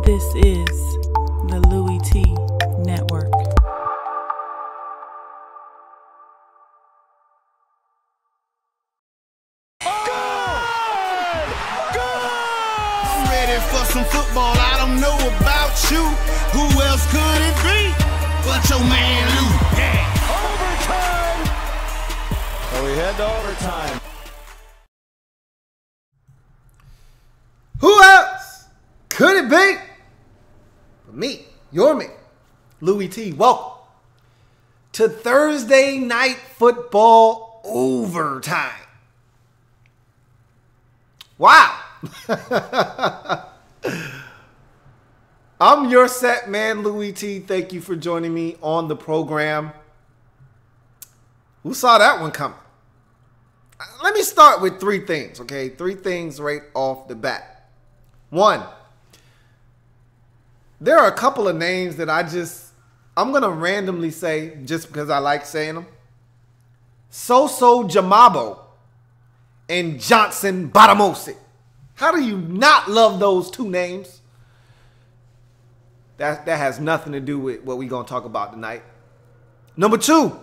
This is the Louie Tee Network. I'm ready for some football. I don't know about you. Who else could it be but your man Lou? Yeah. Overtime! So we head to overtime. Who else could it be but me, your man, Louie Tee? Welcome to Thursday Night Football Overtime. Wow. I'm your set man, Louie Tee. Thank you for joining me on the program. Who saw that one coming? Let me start with three things, okay? Three things right off the bat. One, there are a couple of names that I'm going to randomly say just because I like saying them. Soso Jamabo and Johnson Batamosi. How do you not love those two names? That has nothing to do with what we're going to talk about tonight. Number two,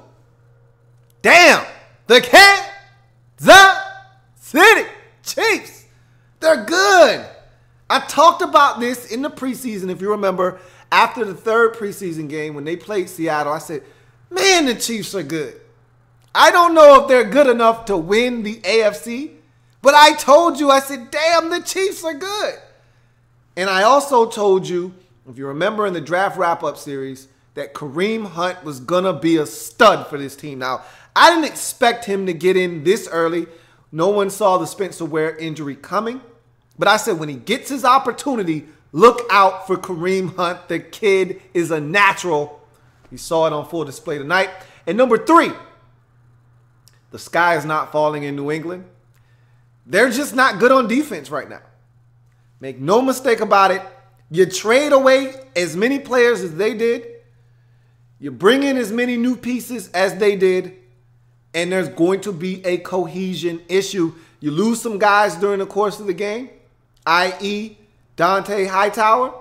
damn, the Kansas City Chiefs. They're good. I talked about this in the preseason, if you remember, after the third preseason game when they played Seattle. I said, man, the Chiefs are good. I don't know if they're good enough to win the AFC, but I told you, I said, damn, the Chiefs are good. And I also told you, if you remember in the draft wrap-up series, that Kareem Hunt was going to be a stud for this team. Now, I didn't expect him to get in this early. No one saw the Spencer Ware injury coming. But I said when he gets his opportunity, look out for Kareem Hunt. The kid is a natural. You saw it on full display tonight. And number three, the sky is not falling in New England. They're just not good on defense right now. Make no mistake about it. You trade away as many players as they did. You bring in as many new pieces as they did. And there's going to be a cohesion issue. You lose some guys during the course of the game, i.e. Dante Hightower.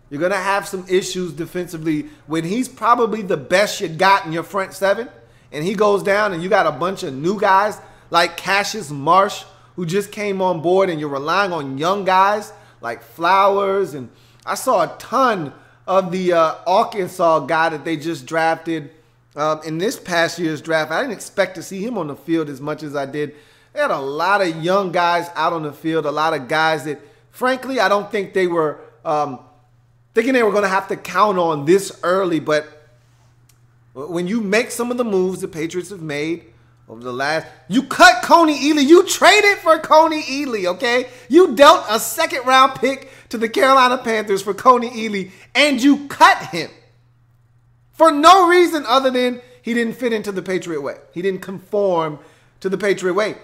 You're going to have some issues defensively when he's probably the best you got in your front seven. And he goes down and you got a bunch of new guys like Cassius Marsh who just came on board, and you're relying on young guys like Flowers. And I saw a ton of the Arkansas guy that they just drafted in this past year's draft. I didn't expect to see him on the field as much as I did. They had a lot of young guys out on the field, a lot of guys that, frankly, I don't think they were thinking they were going to have to count on this early. But when you make some of the moves the Patriots have made over the last, you cut Coney Ealy. You traded for Coney Ealy, okay? You dealt a second-round pick to the Carolina Panthers for Coney Ealy, and you cut him for no reason other than he didn't fit into the Patriot way. He didn't conform to the Patriot way.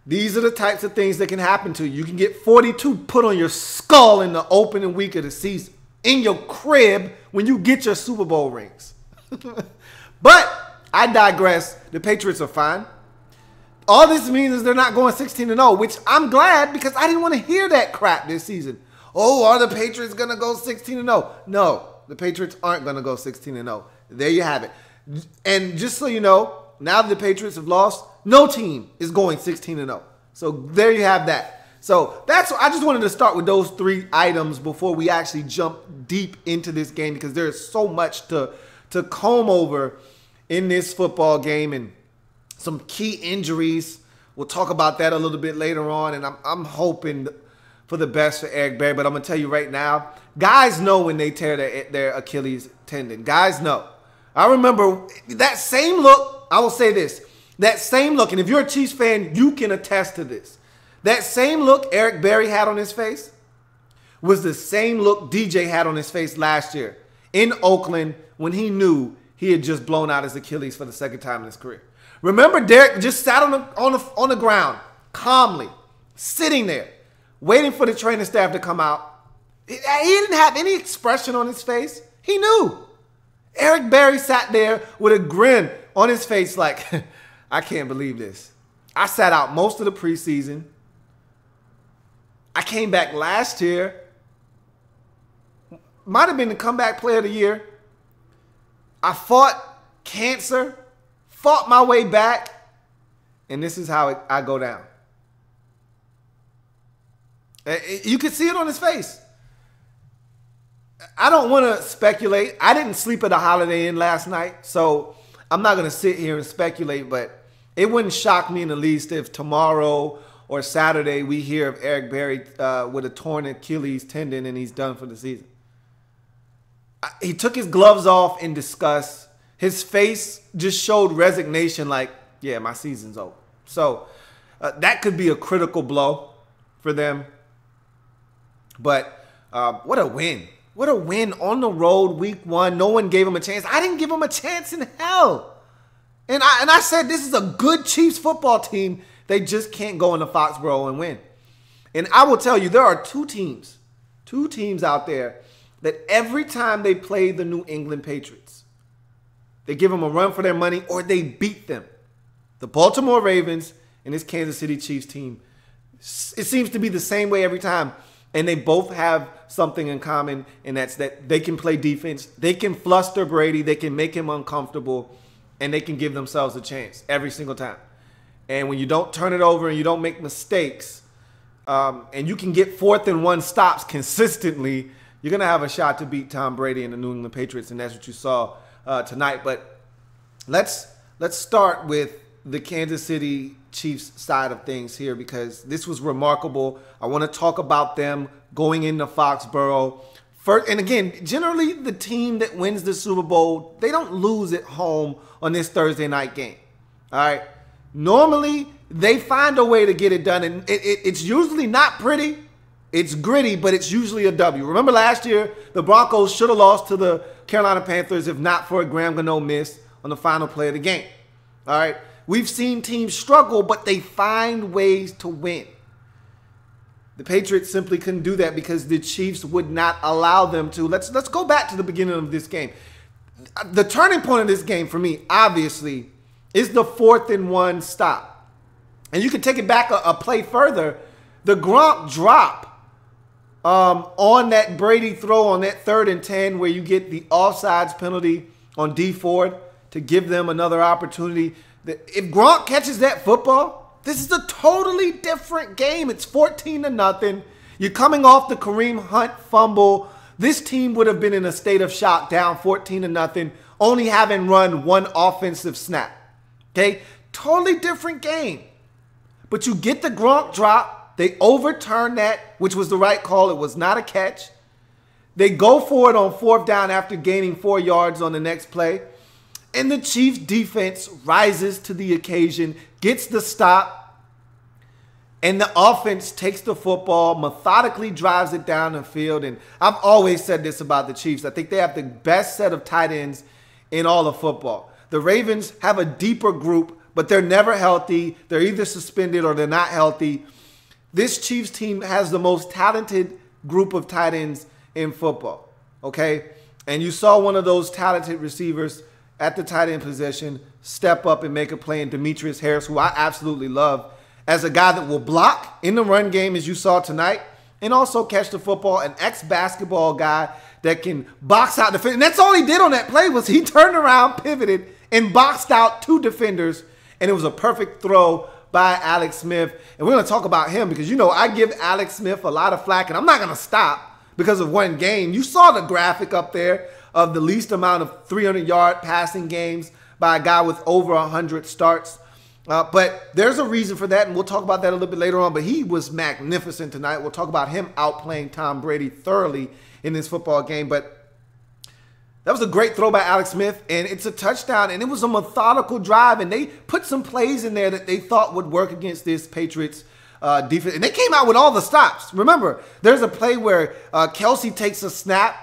These are the types of things that can happen to you. You can get 42 put on your skull in the opening week of the season, in your crib when you get your Super Bowl rings. But I digress. The Patriots are fine. All this means is they're not going 16-0, which I'm glad because I didn't want to hear that crap this season. Oh, are the Patriots going to go 16-0? No, the Patriots aren't going to go 16-0. There you have it. And just so you know, now that the Patriots have lost, no team is going 16-0. So there you have that. So I just wanted to start with those three items before we actually jump deep into this game because there's so much to comb over in this football game and some key injuries. We'll talk about that a little bit later on, and I'm hoping for the best for Eric Berry, but I'm going to tell you right now, guys know when they tear their Achilles tendon. Guys know. I remember that same look. I will say this. That same look, and if you're a Chiefs fan, you can attest to this. That same look Eric Berry had on his face was the same look DJ had on his face last year in Oakland when he knew he had just blown out his Achilles for the second time in his career. Remember, Derek just sat on the ground, calmly, sitting there, waiting for the training staff to come out. He didn't have any expression on his face. He knew. Eric Berry sat there with a grin on his face like, I can't believe this. I sat out most of the preseason. I came back last year might have been the comeback player of the year. I fought cancer, fought my way back, and this is how I go down. You can see it on his face. I don't want to speculate. I didn't sleep at a Holiday Inn last night, so I'm not going to sit here and speculate, but it wouldn't shock me in the least if tomorrow or Saturday we hear of Eric Berry with a torn Achilles tendon and he's done for the season. He took his gloves off in disgust. His face just showed resignation like, yeah, my season's over. So that could be a critical blow for them. But what a win. What a win on the road, week 1. No one gave him a chance. I didn't give him a chance in hell. And I said this is a good Chiefs football team. They just can't go into Foxborough and win. And I will tell you, there are two teams out there that every time they play the New England Patriots, they give them a run for their money or they beat them. The Baltimore Ravens and this Kansas City Chiefs team. It seems to be the same way every time. And they both have something in common, and that's that they can play defense. They can fluster Brady. They can make him uncomfortable, and they can give themselves a chance every single time. And when you don't turn it over and you don't make mistakes, and you can get 4th and 1 stops consistently, you're going to have a shot to beat Tom Brady and the New England Patriots, and that's what you saw tonight. But let's start with the Kansas City Chiefs side of things here because this was remarkable. I want to talk about them going into Foxborough. First, and again, generally the team that wins the Super Bowl, they don't lose at home on this Thursday night game. All right. Normally, they find a way to get it done, and it's usually not pretty. It's gritty, but it's usually a W. Remember last year, the Broncos should have lost to the Carolina Panthers if not for a Graham Gano miss on the final play of the game. All right. We've seen teams struggle, but they find ways to win. The Patriots simply couldn't do that because the Chiefs would not allow them to. Let's go back to the beginning of this game. The turning point of this game for me, obviously, is the 4th and 1 stop. And you can take it back a play further. The Gronk drop on that Brady throw on that 3rd and 10 where you get the offsides penalty on D Ford to give them another opportunity. If Gronk catches that football, this is a totally different game. It's 14-0. You're coming off the Kareem Hunt fumble. This team would have been in a state of shock, down 14-0, only having run one offensive snap. Okay? Totally different game. But you get the Gronk drop. They overturn that, which was the right call. It was not a catch. They go for it on 4th down after gaining 4 yards on the next play. And the Chiefs defense rises to the occasion, gets the stop, and the offense takes the football, methodically drives it down the field. And I've always said this about the Chiefs. I think they have the best set of tight ends in all of football. The Ravens have a deeper group, but they're never healthy. They're either suspended or they're not healthy. This Chiefs team has the most talented group of tight ends in football, okay? And you saw one of those talented receivers at the tight end position step up and make a play in Demetrius Harris, who I absolutely love, as a guy that will block in the run game, as you saw tonight, and also catch the football, an ex-basketball guy that can box out defenders. And that's all he did on that play was he turned around, pivoted, and boxed out 2 defenders, and it was a perfect throw by Alex Smith. And we're going to talk about him because, you know, I give Alex Smith a lot of flack, and I'm not going to stop because of one game. You saw the graphic up there of the least amount of 300-yard passing games by a guy with over 100 starts. But there's a reason for that, and we'll talk about that a little bit later on. But he was magnificent tonight. We'll talk about him outplaying Tom Brady thoroughly in this football game. But that was a great throw by Alex Smith, and it's a touchdown. And it was a methodical drive, and they put some plays in there that they thought would work against this Patriots defense. And they came out with all the stops. Remember, there's a play where Kelsey takes a snap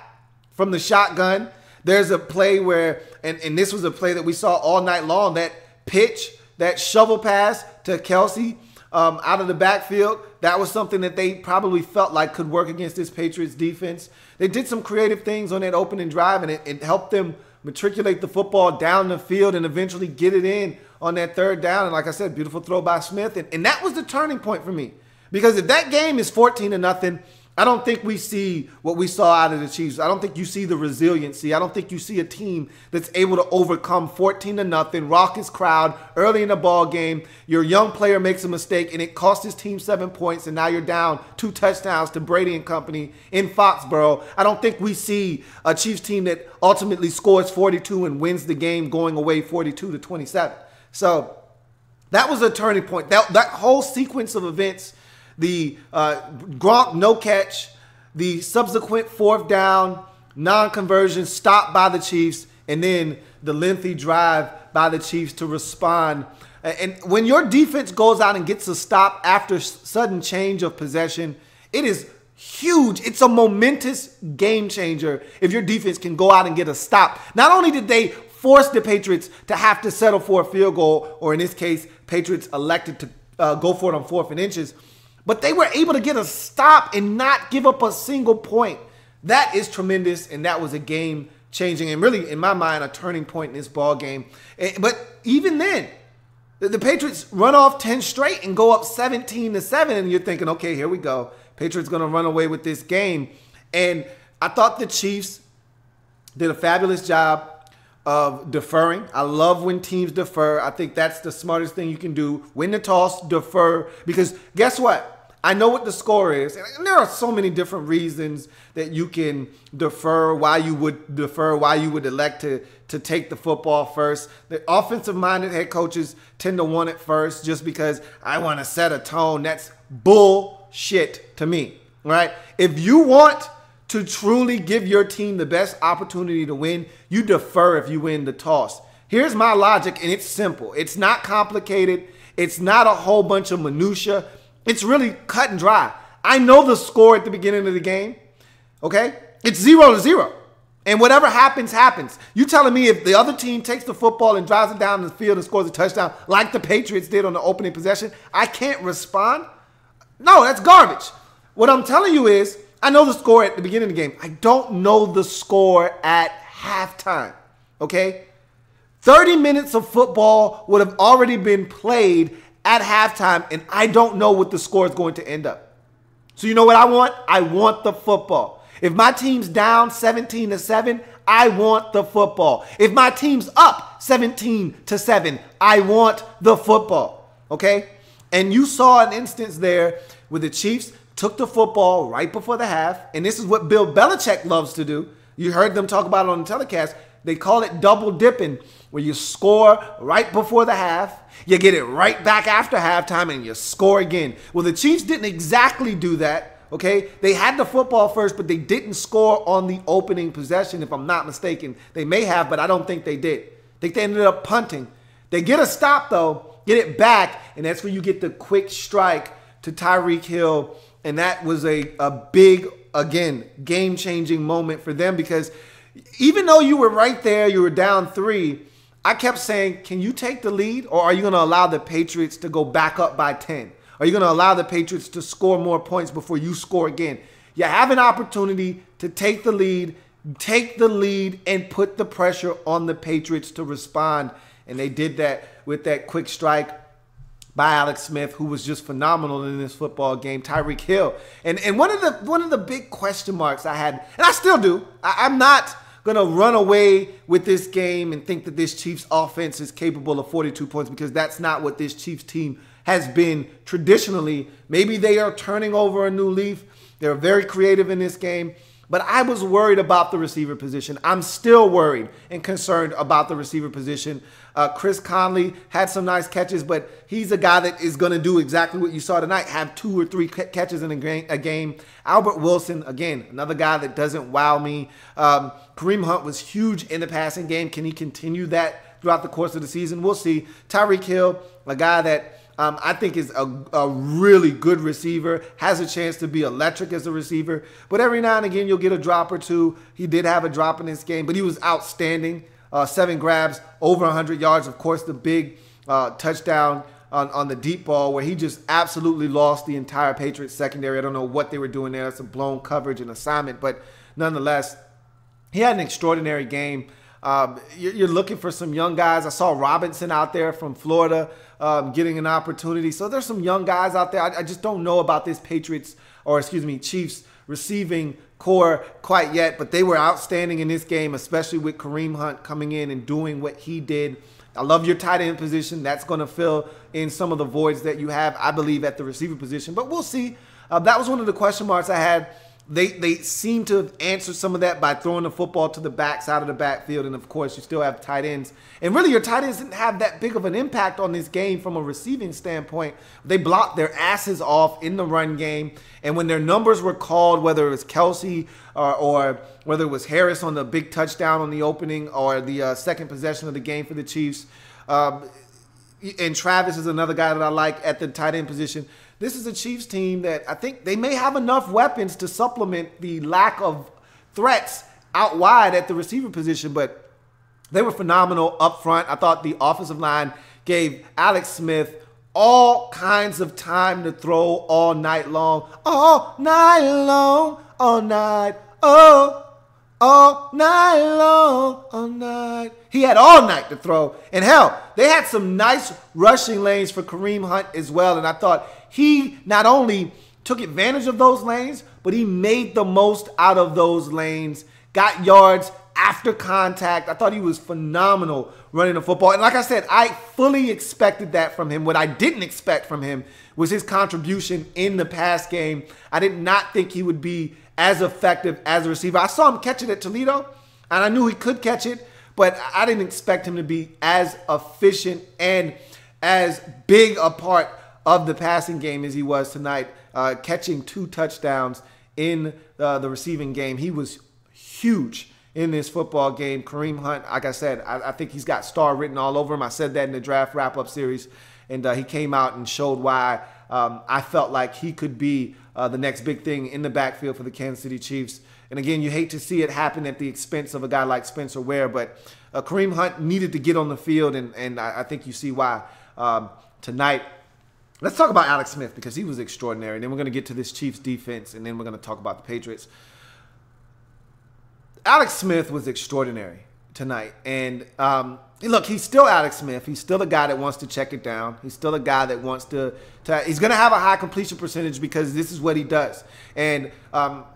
from the shotgun. There's a play where, and this was a play that we saw all night long, that pitch, that shovel pass to Kelsey out of the backfield. That was something that they probably felt like could work against this Patriots defense. They did some creative things on that opening drive, and it helped them matriculate the football down the field and eventually get it in on that 3rd down. And like I said, beautiful throw by Smith. And that was the turning point for me. Because if that game is 14-0, I don't think we see what we saw out of the Chiefs. I don't think you see the resiliency. I don't think you see a team that's able to overcome 14-0, raucous crowd early in the ball game. Your young player makes a mistake, and it costs his team 7 points, and now you're down 2 touchdowns to Brady and company in Foxborough. I don't think we see a Chiefs team that ultimately scores 42 and wins the game going away 42-27. So that was a turning point. That whole sequence of events, the Gronk no catch, the subsequent 4th down, non-conversion stopped by the Chiefs, and then the lengthy drive by the Chiefs to respond. And when your defense goes out and gets a stop after sudden change of possession, it is huge. It's a momentous game changer if your defense can go out and get a stop. Not only did they force the Patriots to have to settle for a field goal, or in this case, Patriots elected to go for it on 4th and inches, but they were able to get a stop and not give up a single point. That is tremendous, and that was a game-changing and really, in my mind, a turning point in this ball game. But even then, the Patriots run off 10 straight and go up 17-7, and you're thinking, okay, here we go. Patriots going to run away with this game. And I thought the Chiefs did a fabulous job of deferring. I love when teams defer. I think that's the smartest thing you can do. Win the toss, defer, because guess what? I know what the score is, and there are so many different reasons that you can defer, why you would defer, why you would elect to take the football first. The offensive-minded head coaches tend to want it first just because I want to set a tone. That's bullshit to me, right? If you want to truly give your team the best opportunity to win, you defer if you win the toss. Here's my logic, and it's simple. It's not complicated. It's not a whole bunch of minutia. It's really cut and dry. I know the score at the beginning of the game, okay? It's 0-0. And whatever happens, happens. You telling me if the other team takes the football and drives it down the field and scores a touchdown like the Patriots did on the opening possession, I can't respond? No, that's garbage. What I'm telling you is I know the score at the beginning of the game. I don't know the score at halftime, okay? 30 minutes of football would have already been played at halftime, and I don't know what the score is going to end up. So you know what I want? I want the football. If my team's down 17-7, I want the football. If my team's up 17-7, I want the football, okay? And you saw an instance there where the Chiefs took the football right before the half, and this is what Bill Belichick loves to do. You heard them talk about it on the telecast. They call it double dipping, where you score right before the half, you get it right back after halftime, and you score again. Well, the Chiefs didn't exactly do that, okay? They had the football first, but they didn't score on the opening possession, if I'm not mistaken. They may have, but I don't think they did. I think they ended up punting. They get a stop, though, get it back, and that's where you get the quick strike to Tyreek Hill, and that was a big, again, game-changing moment for them, because even though you were right there, you were down 3, I kept saying, can you take the lead, or are you going to allow the Patriots to go back up by 10? Are you going to allow the Patriots to score more points before you score again? You have an opportunity to take the lead, and put the pressure on the Patriots to respond, and they did that with that quick strike by Alex Smith, who was just phenomenal in this football game. Tyreek Hill, and one of the big question marks I had, and I still do. I'm not going to run away with this game and think that this Chiefs offense is capable of 42 points, because that's not what this Chiefs team has been traditionally. Maybe they are turning over a new leaf. They're very creative in this game. But I was worried about the receiver position. I'm still worried and concerned about the receiver position. Chris Conley had some nice catches, but he's a guy that is going to do exactly what you saw tonight, have 2 or 3 catches in a game. Albert Wilson, again, another guy that doesn't wow me. Kareem Hunt was huge in the passing game. Can he continue that throughout the course of the season? We'll see. Tyreek Hill, a guy that I think is a really good receiver, has a chance to be electric as a receiver. But every now and again, you'll get a drop or two. He did have a drop in this game, but he was outstanding. 7 grabs, over 100 yards. Of course, the big touchdown on the deep ball where he just absolutely lost the entire Patriots secondary. I don't know what they were doing there. It's a blown coverage and assignment, but nonetheless, he had an extraordinary game. You're looking for some young guys. I saw Robinson out there from Florida getting an opportunity. So there's some young guys out there. I just don't know about this Chiefs receiving core quite yet, but they were outstanding in this game, especially with Kareem Hunt coming in and doing what he did. I love your tight end position. That's going to fill in some of the voids that you have, I believe, at the receiver position. But we'll see. That was one of the question marks I had. They seem to have answered some of that by throwing the football to the backside of the backfield. And, of course, you still have tight ends. And really, your tight ends didn't have that big of an impact on this game from a receiving standpoint. They blocked their asses off in the run game. And when their numbers were called, whether it was Kelsey or whether it was Harris on the big touchdown on the opening or the second possession of the game for the Chiefs, and Travis is another guy that I like at the tight end position. This is a Chiefs team that I think they may have enough weapons to supplement the lack of threats out wide at the receiver position, but they were phenomenal up front. I thought the offensive line gave Alex Smith all kinds of time to throw all night long. All night long, all night, all night long, all night. He had all night to throw. And hell, they had some nice rushing lanes for Kareem Hunt as well. And I thought he not only took advantage of those lanes, but he made the most out of those lanes, got yards after contact. I thought he was phenomenal running the football. And like I said, I fully expected that from him. What I didn't expect from him was his contribution in the pass game. I did not think he would be as effective as a receiver. I saw him catch it at Toledo, and I knew he could catch it, but I didn't expect him to be as efficient and as big a part of the passing game as he was tonight, catching 2 touchdowns in the receiving game. He was huge in this football game. Kareem Hunt, like I said, I think he's got star written all over him. I said that in the draft wrap-up series, and he came out and showed why I felt like he could be the next big thing in the backfield for the Kansas City Chiefs. And again, you hate to see it happen at the expense of a guy like Spencer Ware, but Kareem Hunt needed to get on the field, and I think you see why tonight. Let's talk about Alex Smith because he was extraordinary. And then we're going to get to this Chiefs defense, and then we're going to talk about the Patriots. Alex Smith was extraordinary tonight. And look, he's still Alex Smith. He's still a guy that wants to check it down. He's still a guy that wants to he's going to have a high completion percentage because this is what he does. And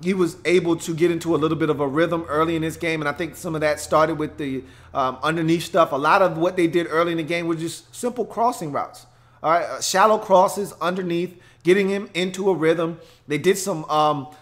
he was able to get into a little bit of a rhythm early in this game. And I think some of that started with the underneath stuff. A lot of what they did early in the game was just simple crossing routes. All right, shallow crosses underneath, getting him into a rhythm. They did some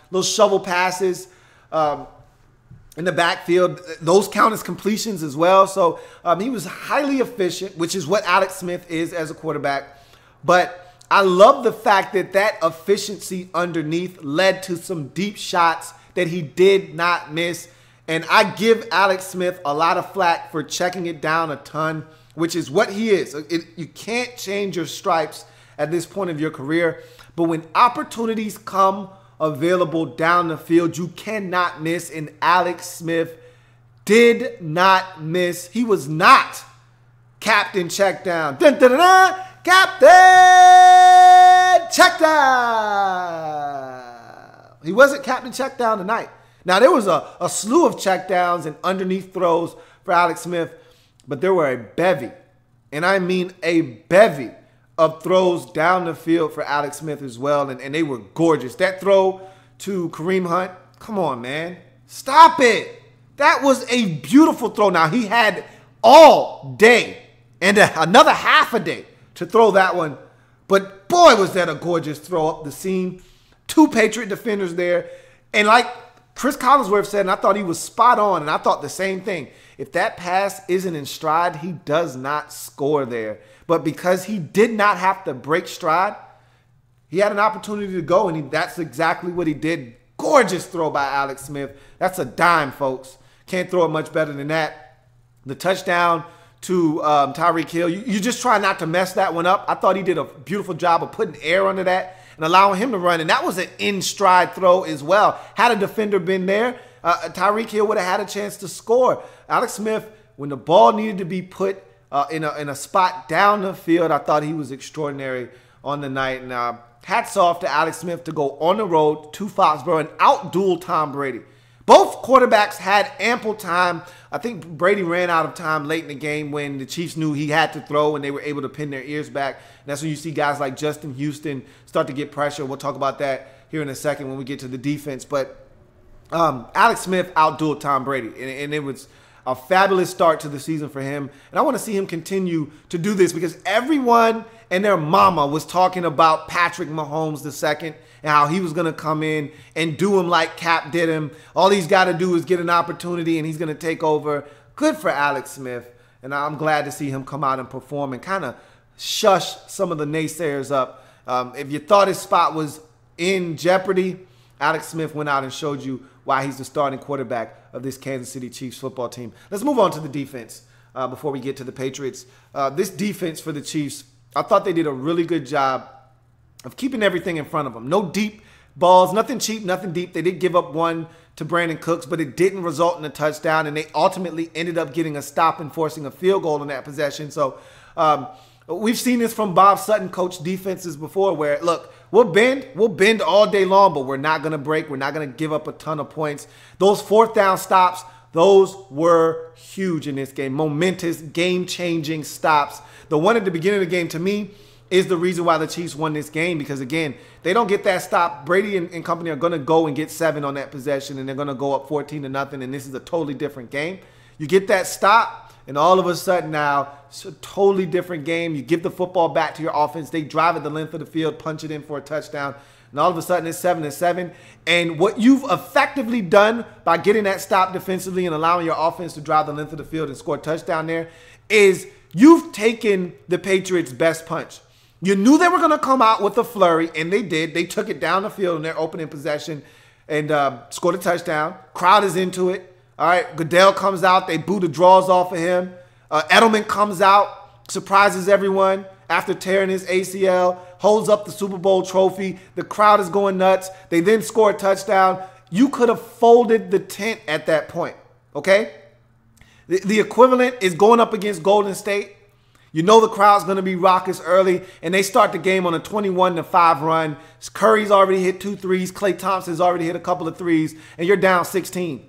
little shovel passes in the backfield. Those count as completions as well. So he was highly efficient, which is what Alex Smith is as a quarterback. But I love the fact that that efficiency underneath led to some deep shots that he did not miss. And I give Alex Smith a lot of flack for checking it down a ton, which is what he is. You can't change your stripes at this point of your career. But when opportunities come available down the field, you cannot miss. And Alex Smith did not miss. He was not captain check down. Dun, dun, dun, dun. Captain check down. He wasn't captain check down tonight. Now, there was a slew of check downs and underneath throws for Alex Smith, but there were a bevy, and I mean a bevy, of throws down the field for Alex Smith as well, and they were gorgeous. That throw to Kareem Hunt, come on, man. Stop it. That was a beautiful throw. Now, he had all day and another half a day to throw that one, but boy, was that a gorgeous throw up the seam. 2 Patriot defenders there, and like Chris Collinsworth said, and I thought he was spot on, and I thought the same thing. If that pass isn't in stride, he does not score there. But because he did not have to break stride, he had an opportunity to go, and that's exactly what he did. Gorgeous throw by Alex Smith. That's a dime, folks. Can't throw it much better than that. The touchdown to Tyreek Hill, you just try not to mess that one up. I thought he did a beautiful job of putting air under that and allowing him to run, and that was an in-stride throw as well. Had a defender been there, Tyreek Hill would have had a chance to score. Alex Smith, when the ball needed to be put in a spot down the field, I thought he was extraordinary on the night. And hats off to Alex Smith to go on the road to Foxborough and out-duel Tom Brady. Both quarterbacks had ample time. I think Brady ran out of time late in the game when the Chiefs knew he had to throw and they were able to pin their ears back. And that's when you see guys like Justin Houston start to get pressure. We'll talk about that here in a second when we get to the defense. But Alex Smith outdueled Tom Brady, and it was a fabulous start to the season for him. And I want to see him continue to do this because everyone and their mama was talking about Patrick Mahomes II and how he was going to come in and do him like Cap did him. All he's got to do is get an opportunity and he's going to take over. Good for Alex Smith. And I'm glad to see him come out and perform and kind of shush some of the naysayers up. If you thought his spot was in jeopardy, Alex Smith went out and showed you why he's the starting quarterback of this Kansas City Chiefs football team. Let's move on to the defense before we get to the Patriots. This defense for the Chiefs, I thought they did a really good job of keeping everything in front of them. No deep balls, nothing cheap, nothing deep. They did give up one to Brandon Cooks, but it didn't result in a touchdown, and they ultimately ended up getting a stop and forcing a field goal in that possession. So we've seen this from Bob Sutton coach defenses before where, look, we'll bend all day long, but we're not going to break. We're not going to give up a ton of points. Those fourth down stops, those were huge in this game. Momentous, game-changing stops. The one at the beginning of the game, to me, is the reason why the Chiefs won this game because, again, they don't get that stop. Brady and company are going to go and get 7 on that possession, and they're going to go up 14-0, and this is a totally different game. You get that stop, and all of a sudden now, it's a totally different game. You give the football back to your offense. They drive it the length of the field, punch it in for a touchdown, and all of a sudden it's 7-7. And what you've effectively done by getting that stop defensively and allowing your offense to drive the length of the field and score a touchdown there is you've taken the Patriots' best punch. You knew they were going to come out with a flurry, and they did. They took it down the field in their opening possession and scored a touchdown. Crowd is into it. All right, Goodell comes out. They boo the draws off of him. Edelman comes out, surprises everyone after tearing his ACL, holds up the Super Bowl trophy. The crowd is going nuts. They then score a touchdown. You could have folded the tent at that point, okay? The equivalent is going up against Golden State. You know the crowd's going to be raucous early, and they start the game on a 21-5 run. Curry's already hit 2 threes. Klay Thompson's already hit a couple of threes, and you're down 16.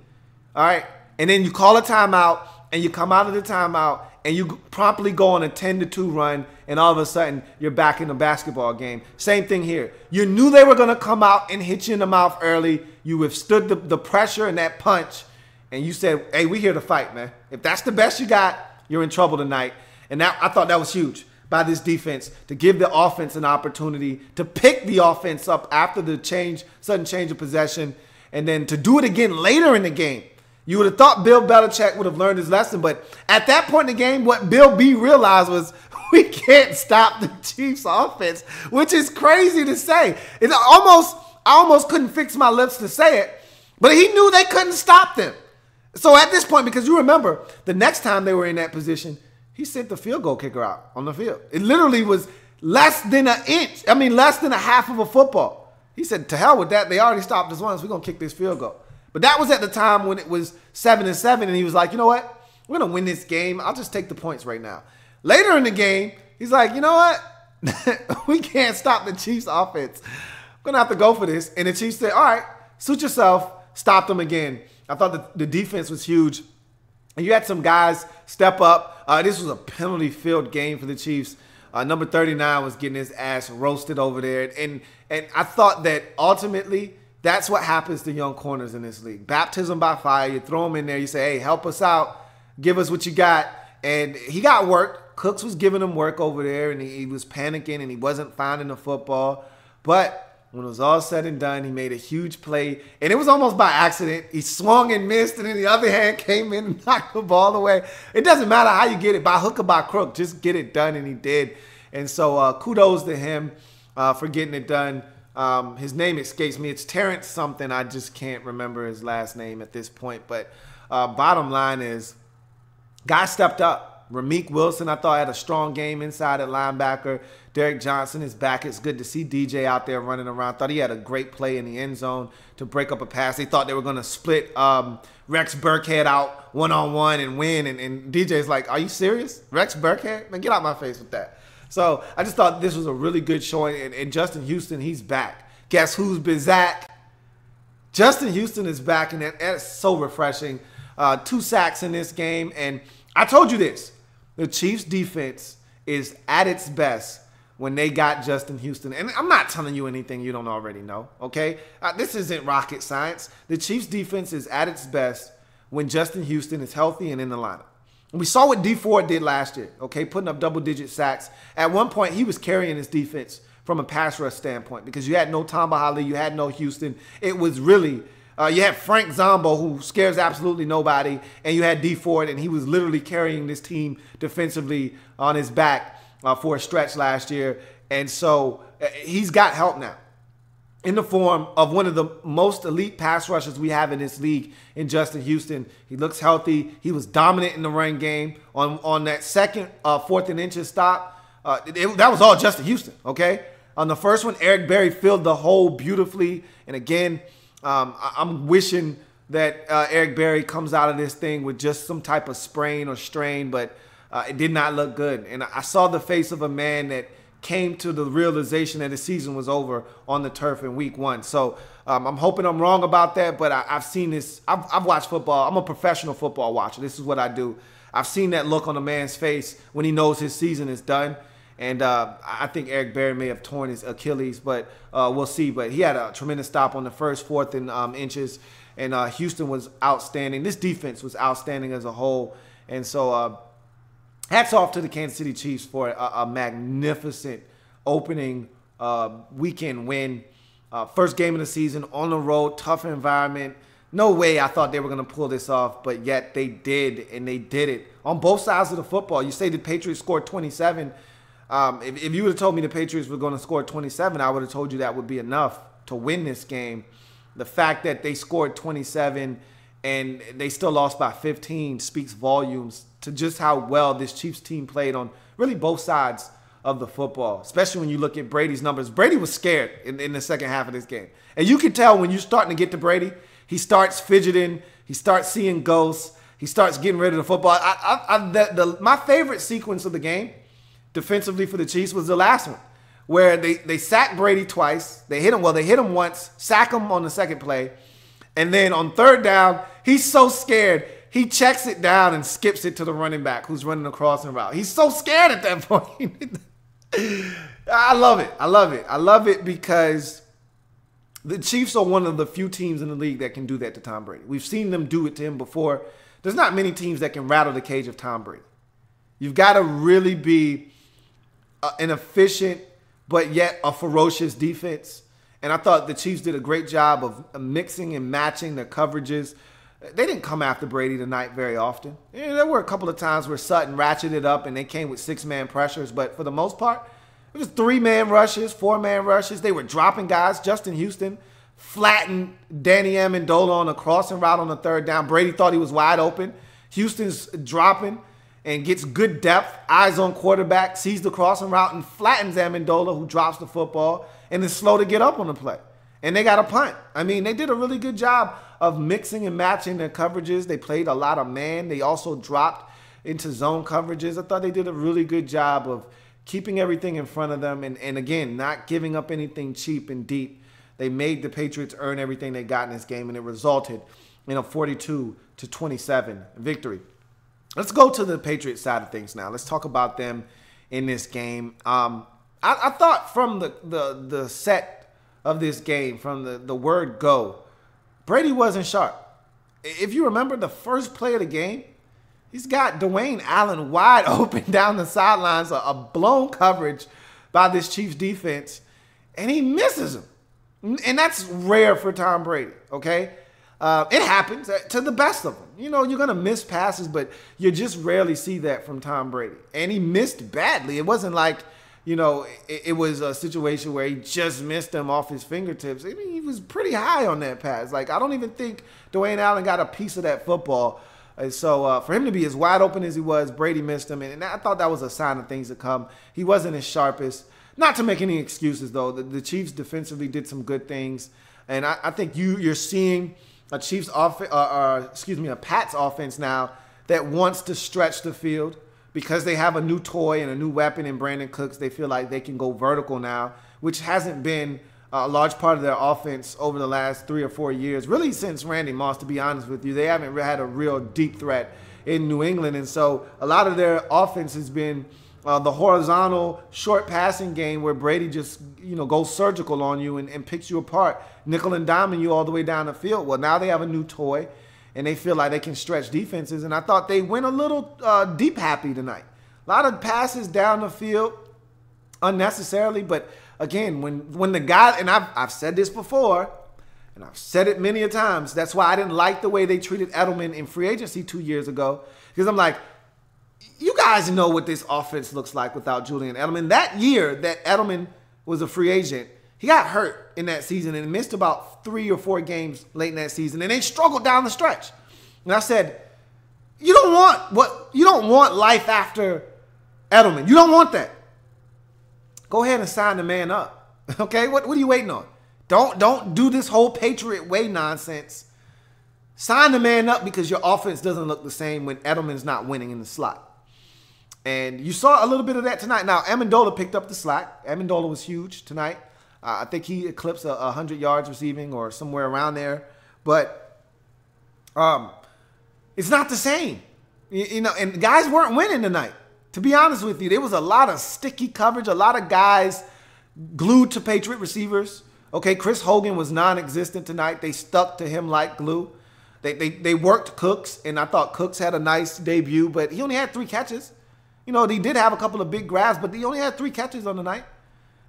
All right? And then you call a timeout, and you come out of the timeout, and you promptly go on a 10-2 run, and all of a sudden, you're back in the basketball game. Same thing here. You knew they were going to come out and hit you in the mouth early. You withstood the pressure and that punch, and you said, hey, we here to fight, man. If that's the best you got, you're in trouble tonight. And that, I thought that was huge by this defense to give the offense an opportunity to pick the offense up after the sudden change of possession, and then to do it again later in the game. You would have thought Bill Belichick would have learned his lesson, but at that point in the game, what Bill B realized was we can't stop the Chiefs' offense, which is crazy to say. I almost couldn't fix my lips to say it, but he knew they couldn't stop them. So at this point, because you remember, the next time they were in that position, he sent the field goal kicker out on the field. It literally was less than an inch. I mean, less than a half of a football. He said, to hell with that. They already stopped us once. We're going to kick this field goal. But that was at the time when it was 7-7, and he was like, you know what? We're going to win this game. I'll just take the points right now. Later in the game, he's like, you know what? We can't stop the Chiefs' offense. I'm going to have to go for this. And the Chiefs said, all right, suit yourself. Stop them again. I thought the defense was huge. And you had some guys step up. This was a penalty-filled game for the Chiefs. Number 39 was getting his ass roasted over there. And I thought that ultimately that's what happens to young corners in this league. Baptism by fire. You throw them in there. You say, hey, help us out. Give us what you got. And he got work. Cooks was giving him work over there, and he was panicking, and he wasn't finding the football. But when it was all said and done, he made a huge play, and it was almost by accident. He swung and missed, and then the other hand came in and knocked the ball away. It doesn't matter how you get it, by hook or by crook, just get it done, and he did. And so kudos to him for getting it done. His name escapes me. It's Terrence something. I just can't remember his last name at this point. But bottom line is, guy stepped up. Rameek Wilson, I thought, had a strong game inside at linebacker. Derek Johnson is back. It's good to see DJ out there running around. Thought he had a great play in the end zone to break up a pass. They thought they were going to split Rex Burkhead out one-on-one and win. And DJ's like, are you serious? Rex Burkhead? Man, get out my face with that. So I just thought this was a really good showing. And Justin Houston, he's back. Guess who's been Zach? Justin Houston is back, and that's so refreshing. 2 sacks in this game, and I told you this. The Chiefs' defense is at its best when they got Justin Houston. And I'm not telling you anything you don't already know, okay? This isn't rocket science. The Chiefs' defense is at its best when Justin Houston is healthy and in the lineup. And we saw what D Ford did last year, okay, putting up double-digit sacks. At one point, he was carrying his defense from a pass rush standpoint because you had no Tamba Hali, you had no Houston. It was really, you had Frank Zombo, who scares absolutely nobody, and you had D Ford, and he was literally carrying this team defensively on his back for a stretch last year. And so he's got help now in the form of one of the most elite pass rushers we have in this league in Justin Houston. He looks healthy. He was dominant in the run game on that second 4th and inches stop. That was all Justin Houston, okay? On the first one, Eric Berry filled the hole beautifully. And again, I'm wishing that Eric Berry comes out of this thing with just some type of sprain or strain, but it did not look good. And I saw the face of a man that came to the realization that the season was over on the turf in week 1. So I'm hoping I'm wrong about that, but I've seen this. I've watched football. I'm a professional football watcher. This is what I do. I've seen that look on a man's face when he knows his season is done. And I think Eric Berry may have torn his Achilles, but we'll see. But he had a tremendous stop on the first 4th and inches, and Houston was outstanding. This defense was outstanding as a whole. And so hats off to the Kansas City Chiefs for a magnificent opening weekend win. First game of the season on the road, tough environment. No way I thought they were going to pull this off, but yet they did, and they did it on both sides of the football. You say the Patriots scored 27. If you would have told me the Patriots were going to score 27, I would have told you that would be enough to win this game. The fact that they scored 27 and they still lost by 15 speaks volumes to just how well this Chiefs team played on really both sides of the football, especially when you look at Brady's numbers. Brady was scared in the second half of this game. And you can tell when you're starting to get to Brady, he starts fidgeting, he starts seeing ghosts, he starts getting rid of the football. My favorite sequence of the game defensively for the Chiefs was the last one, where they sacked Brady twice. They hit him. Well, they hit him once, sack him on the second play. And then on 3rd down, he's so scared, he checks it down and skips it to the running back who's running the crossing route. He's so scared at that point. I love it. I love it. I love it because the Chiefs are one of the few teams in the league that can do that to Tom Brady. We've seen them do it to him before. There's not many teams that can rattle the cage of Tom Brady. You've got to really be an efficient but yet a ferocious defense. And I thought the Chiefs did a great job of mixing and matching their coverages. They didn't come after Brady tonight very often. There were a couple of times where Sutton ratcheted up and they came with 6-man pressures. But for the most part, it was 3-man rushes, 4-man rushes. They were dropping guys. Justin Houston flattened Danny Amendola on a crossing route on the 3rd down. Brady thought he was wide open. Houston's dropping and gets good depth, eyes on quarterback, sees the crossing route, and flattens Amendola, who drops the football and is slow to get up on the play. And they got a punt. I mean, they did a really good job of mixing and matching their coverages. They played a lot of man. They also dropped into zone coverages. I thought they did a really good job of keeping everything in front of them and again, not giving up anything cheap and deep. They made the Patriots earn everything they got in this game, and it resulted in a 42-27 victory. Let's go to the Patriots side of things now. Let's talk about them in this game. I thought from the set of this game, from the word go, Brady wasn't sharp. If you remember the first play of the game, he's got Dwayne Allen wide open down the sidelines, a blown coverage by this Chiefs defense, and he misses him. And that's rare for Tom Brady, okay? It happens to the best of them. You know, you're going to miss passes, but you just rarely see that from Tom Brady. And he missed badly. It wasn't like, you know, it was a situation where he just missed them off his fingertips. I mean, he was pretty high on that pass. Like, I don't even think Dwayne Allen got a piece of that football. And so for him to be as wide open as he was, Brady missed him. And I thought that was a sign of things to come. He wasn't as sharpest. Not to make any excuses, though. The Chiefs defensively did some good things. And I think you're seeing a Chiefs a Pats offense now that wants to stretch the field because they have a new toy and a new weapon in Brandon Cooks. They feel like they can go vertical now, which hasn't been a large part of their offense over the last 3 or 4 years, really since Randy Moss, to be honest with you. They haven't had a real deep threat in New England. And so a lot of their offense has been the horizontal short passing game where Brady just, goes surgical on you and picks you apart, nickel and diming you all the way down the field. Well, now they have a new toy, and they feel like they can stretch defenses. And I thought they went a little deep happy tonight. A lot of passes down the field unnecessarily. But, again, when the guy – and I've said this before, and I've said it many a times. That's why I didn't like the way they treated Edelman in free agency 2 years ago. Because I'm like, you guys know what this offense looks like without Julian Edelman. That year that Edelman was a free agent, he got hurt in that season and missed about 3 or 4 games late in that season, and they struggled down the stretch. And I said, you don't want life after Edelman. You don't want that. Go ahead and sign the man up. Okay? What are you waiting on? Don't do this whole Patriot way nonsense. Sign the man up because your offense doesn't look the same when Edelman's not winning in the slot. And you saw a little bit of that tonight. Now, Amendola picked up the slack. Amendola was huge tonight. I think he eclipsed 100 yards receiving or somewhere around there. But it's not the same. And guys weren't winning tonight. To be honest with you, there was a lot of sticky coverage, a lot of guys glued to Patriot receivers. Okay, Chris Hogan was non-existent tonight. They stuck to him like glue. They worked Cooks, and I thought Cooks had a nice debut, but he only had 3 catches. He did have a couple of big grabs, but he only had 3 catches on the night.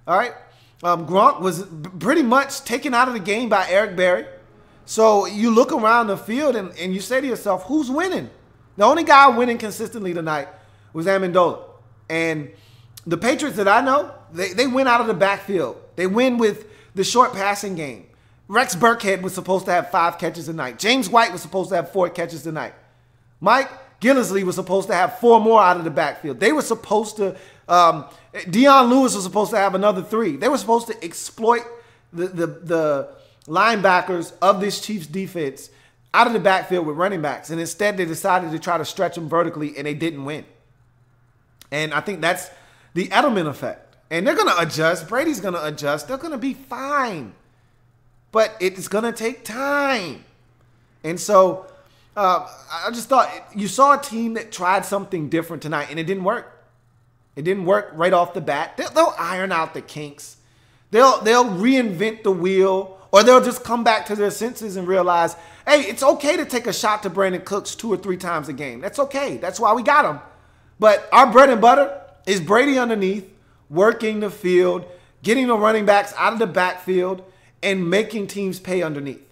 All right. Gronk was pretty much taken out of the game by Eric Berry. So you look around the field and you say to yourself, who's winning? The only guy winning consistently tonight was Amendola. And the Patriots that I know, they win out of the backfield. They win with the short passing game. Rex Burkhead was supposed to have 5 catches tonight. James White was supposed to have 4 catches tonight. Mike Gillislee was supposed to have 4 more out of the backfield. They were supposed to Deion Lewis was supposed to have another 3. They were supposed to exploit the linebackers of this Chiefs defense out of the backfield with running backs. And instead they decided to try to stretch them vertically, and they didn't win. And I think that's the Edelman effect. And they're going to adjust. Brady's going to adjust. They're going to be fine. But it's going to take time. And so I just thought you saw a team that tried something different tonight, and it didn't work. It didn't work right off the bat. They'll iron out the kinks. They'll reinvent the wheel, or they'll just come back to their senses and realize, hey, it's okay to take a shot to Brandon Cooks 2 or 3 times a game. That's okay. That's why we got him. But our bread and butter is Brady underneath, working the field, getting the running backs out of the backfield, and making teams pay underneath.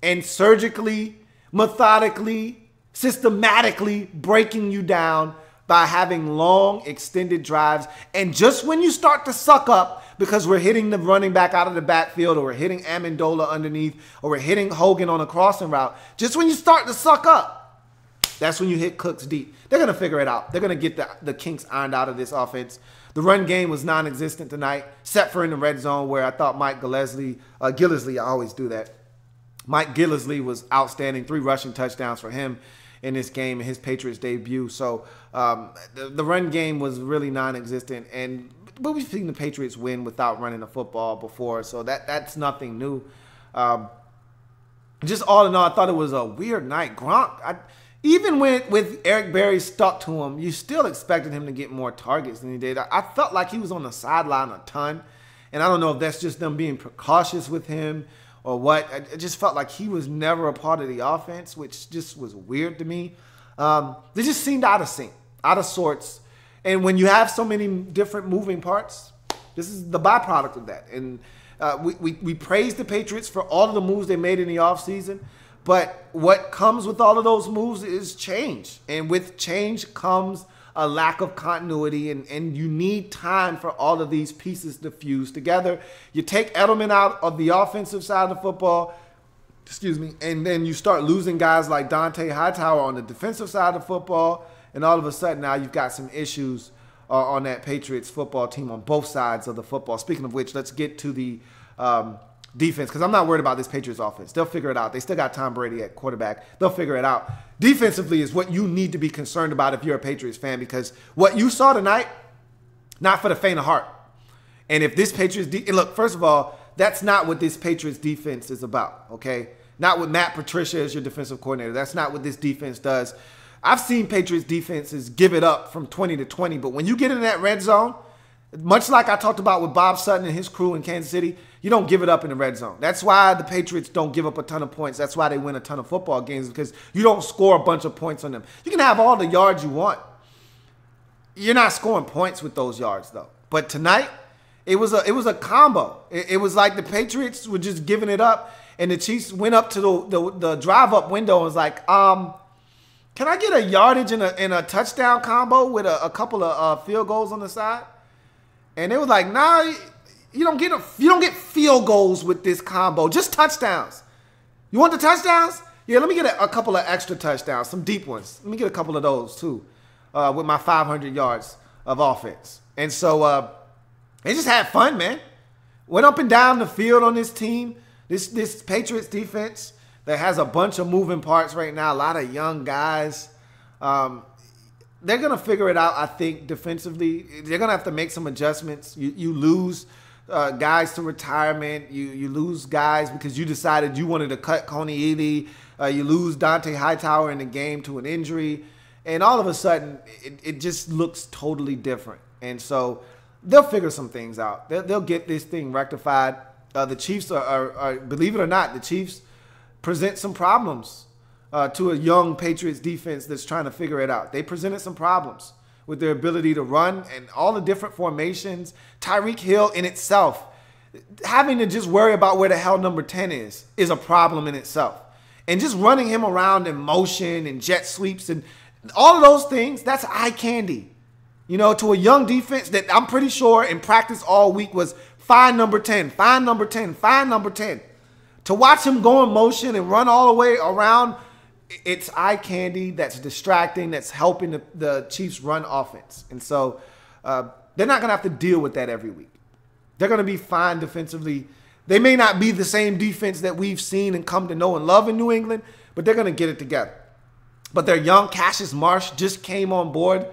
And surgically, methodically, systematically breaking you down by having long, extended drives. And just when you start to suck up because we're hitting the running back out of the backfield, or we're hitting Amendola underneath, or we're hitting Hogan on a crossing route, just when you start to suck up, that's when you hit Cooks deep. They're going to figure it out. They're going to get the kinks ironed out of this offense. The run game was non-existent tonight, except for in the red zone where I thought Mike Gillislee, I always do that. Mike Gillislee was outstanding. 3 rushing touchdowns for him in this game in his Patriots debut. So the run game was really non-existent. But we've seen the Patriots win without running the football before, so that's nothing new. Just all in all, I thought it was a weird night. Gronk, even with Eric Berry stuck to him, you still expected him to get more targets than he did. I felt like he was on the sideline a ton, and I don't know if that's just them being precautious with him or what. I just felt like he was never a part of the offense, which just was weird to me. They just seemed out of sync, out of sorts. And when you have so many different moving parts, this is the byproduct of that. And we praise the Patriots for all of the moves they made in the offseason. But what comes with all of those moves is change. And with change comes a lack of continuity. And you need time for all of these pieces to fuse together. You take Edelman out of the offensive side of the football, and then you start losing guys like Dante Hightower on the defensive side of football. And all of a sudden now you've got some issues on that Patriots football team on both sides of the football. Speaking of which, let's get to the defense, because I'm not worried about this Patriots offense. They'll figure it out. They still got Tom Brady at quarterback. They'll figure it out. Defensively is what you need to be concerned about if you're a Patriots fan, because what you saw tonight, not for the faint of heart. And if this Patriots – look, first of all, that's not what this Patriots defense is about, okay? Not with Matt Patricia as your defensive coordinator. That's not what this defense does. I've seen Patriots defenses give it up from 20 to 20, but when you get in that red zone, much like I talked about with Bob Sutton and his crew in Kansas City, you don't give it up in the red zone. That's why the Patriots don't give up a ton of points. That's why they win a ton of football games, because you don't score a bunch of points on them. You can have all the yards you want. You're not scoring points with those yards, though. But tonight, it was a combo. It was like the Patriots were just giving it up, and the Chiefs went up to the drive-up window and was like, can I get a yardage and a touchdown combo with a couple of field goals on the side? And they was like, nah, you don't get field goals with this combo, just touchdowns. You want the touchdowns? Yeah, let me get a couple of extra touchdowns, some deep ones. Let me get a couple of those too, with my 500 yards of offense. And so they just had fun, man. Went up and down the field on this team, this Patriots defense that has a bunch of moving parts right now, a lot of young guys. They're going to figure it out, I think, defensively. They're going to have to make some adjustments. You lose guys to retirement. You lose guys because you decided you wanted to cut Coney Ely. You lose Dante Hightower in the game to an injury. And all of a sudden, it just looks totally different. And so they'll figure some things out. They'll get this thing rectified. The Chiefs are, believe it or not, the Chiefs present some problems to a young Patriots defense that's trying to figure it out. They presented some problems with their ability to run and all the different formations. Tyreek Hill in itself, having to just worry about where the hell number 10 is a problem in itself. And just running him around in motion and jet sweeps and all of those things, that's eye candy. You know, to a young defense that I'm pretty sure in practice all week was find number 10, find number 10, find number 10. To watch him go in motion and run all the way around, it's eye candy that's distracting, that's helping the Chiefs run offense. And so they're not going to have to deal with that every week. They're going to be fine defensively. They may not be the same defense that we've seen and come to know and love in New England, but they're going to get it together. But their young Cassius Marsh just came on board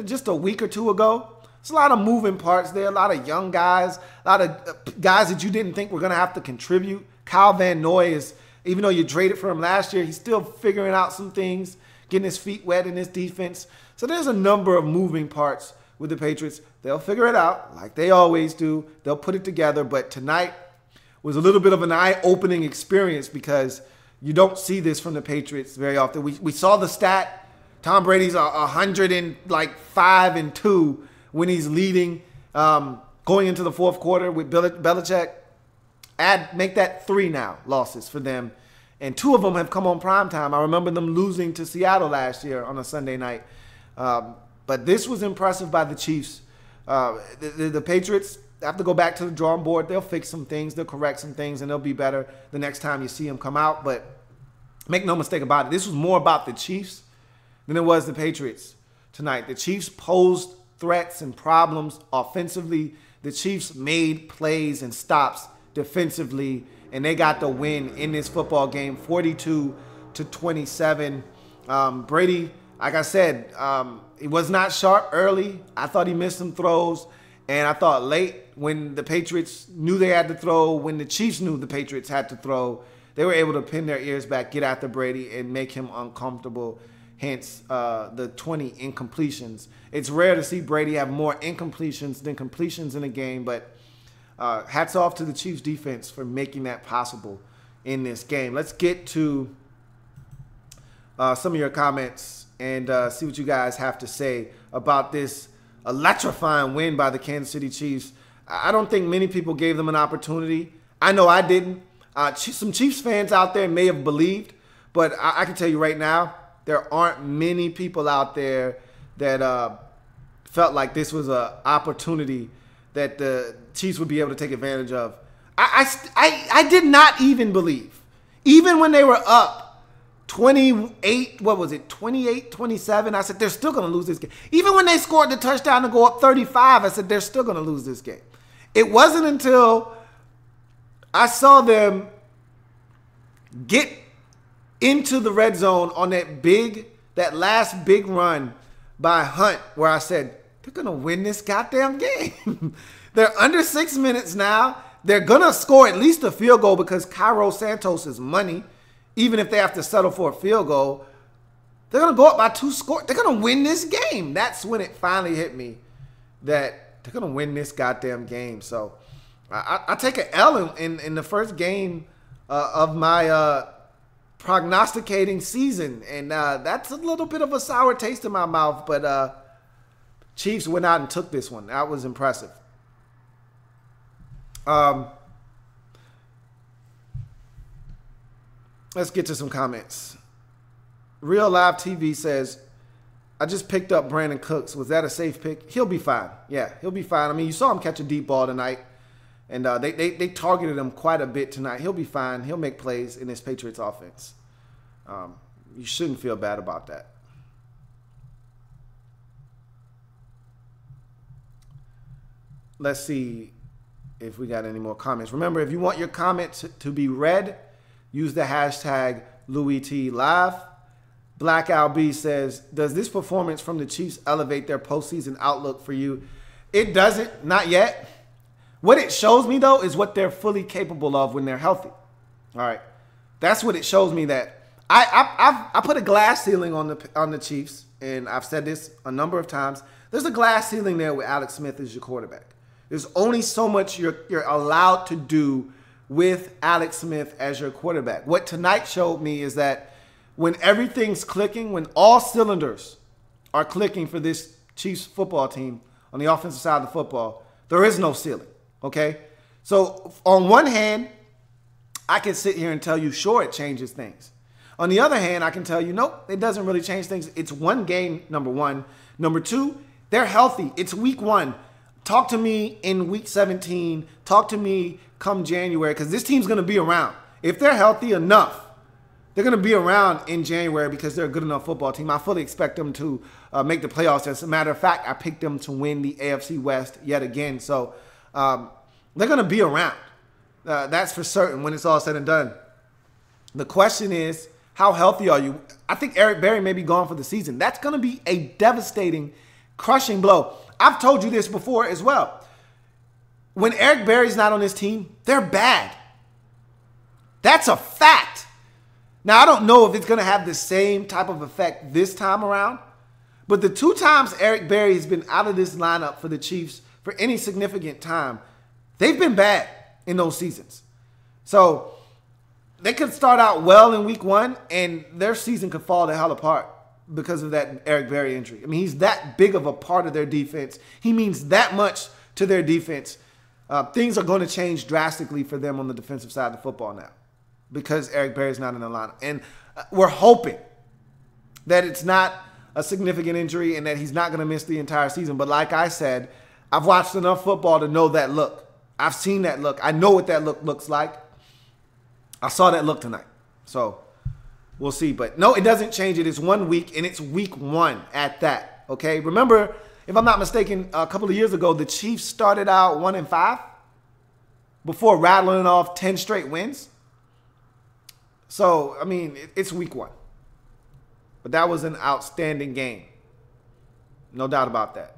just a week or two ago. There's a lot of moving parts there, a lot of young guys, a lot of guys that you didn't think were going to have to contribute. Kyle Van Noy is, even though you traded for him last year, he's still figuring out some things, getting his feet wet in his defense. So there's a number of moving parts with the Patriots. They'll figure it out like they always do. They'll put it together. But tonight was a little bit of an eye-opening experience because you don't see this from the Patriots very often. We saw the stat. Tom Brady's 105-2 when he's leading going into the fourth quarter with Belichick. Make that 3 now losses for them. And 2 of them have come on primetime. I remember them losing to Seattle last year on a Sunday night. But this was impressive by the Chiefs. The Patriots have to go back to the drawing board. They'll fix some things. They'll correct some things. And they'll be better the next time you see them come out. But make no mistake about it. This was more about the Chiefs than it was the Patriots tonight. The Chiefs posed threats and problems offensively. The Chiefs made plays and stops defensively, and they got the win in this football game, 42-27. Brady, like I said, he was not sharp early. I thought he missed some throws, and I thought late when the Patriots knew they had to throw, when the Chiefs knew the Patriots had to throw, they were able to pin their ears back, get after Brady, and make him uncomfortable, hence the 20 incompletions. It's rare to see Brady have more incompletions than completions in a game, but hats off to the Chiefs defense for making that possible in this game. Let's get to some of your comments and see what you guys have to say about this electrifying win by the Kansas City Chiefs. I don't think many people gave them an opportunity. I know I didn't. Some Chiefs fans out there may have believed, but I can tell you right now, there aren't many people out there that felt like this was an opportunity that the Chiefs would be able to take advantage of. I did not even believe. Even when they were up 28, 28-27, I said, they're still going to lose this game. Even when they scored the touchdown to go up 35, I said, they're still going to lose this game. It wasn't until I saw them get into the red zone on that last big run by Hunt where I said, they're going to win this goddamn game. They're under 6 minutes now. They're going to score at least a field goal because Cairo Santos is money. Even if they have to settle for a field goal, they're going to go up by 2 scores. They're going to win this game. That's when it finally hit me that they're going to win this goddamn game. So I take an L in the first game of my prognosticating season. And that's a little bit of a sour taste in my mouth. But Chiefs went out and took this one. That was impressive. Let's get to some comments. Real Live TV says, I just picked up Brandon Cooks. Was that a safe pick? He'll be fine. Yeah, he'll be fine. I mean, you saw him catch a deep ball tonight, and they targeted him quite a bit tonight. He'll be fine. He'll make plays in this Patriots offense. You shouldn't feel bad about that. Let's see if we got any more comments. Remember, if you want your comments to be read, use the hashtag Louie Tee Live. Black L.A.B says, does this performance from the Chiefs elevate their postseason outlook for you? It doesn't, not yet. What it shows me, though, is what they're fully capable of when they're healthy. All right. That's what it shows me that I put a glass ceiling on the Chiefs, and I've said this a number of times. There's a glass ceiling there with Alex Smith as your quarterback. There's only so much you're allowed to do with Alex Smith as your quarterback. What tonight showed me is that when everything's clicking, when all cylinders are clicking for this Chiefs football team on the offensive side of the football, there is no ceiling, okay? So on one hand, I can sit here and tell you, sure, it changes things. On the other hand, I can tell you, nope, it doesn't really change things. It's one game, number one. Number two, they're healthy. It's week 1. Talk to me in week 17. Talk to me come January, because this team's going to be around. If they're healthy enough, they're going to be around in January because they're a good enough football team. I fully expect them to make the playoffs. As a matter of fact, I picked them to win the AFC West yet again. So they're going to be around. That's for certain when it's all said and done. The question is, how healthy are you? I think Eric Berry may be gone for the season. That's going to be a devastating, crushing blow. I've told you this before as well. When Eric Berry's not on this team, they're bad. That's a fact. Now, I don't know if it's going to have the same type of effect this time around, but the 2 times Eric Berry has been out of this lineup for the Chiefs for any significant time, they've been bad in those seasons. So they could start out well in week 1, and their season could fall the hell apart because of that Eric Berry injury. I mean, he's that big of a part of their defense. He means that much to their defense. Things are going to change drastically for them on the defensive side of the football now because Eric Berry's not in the lineup. And we're hoping that it's not a significant injury and that he's not going to miss the entire season. But like I said, I've watched enough football to know that look. I've seen that look. I know what that look looks like. I saw that look tonight. So we'll see. But no, it doesn't change it. It's 1 week, and it's week 1 at that. Okay? Remember, if I'm not mistaken, a couple of years ago, the Chiefs started out 1-5 before rattling off 10 straight wins. So, I mean, it's week 1. But that was an outstanding game. No doubt about that.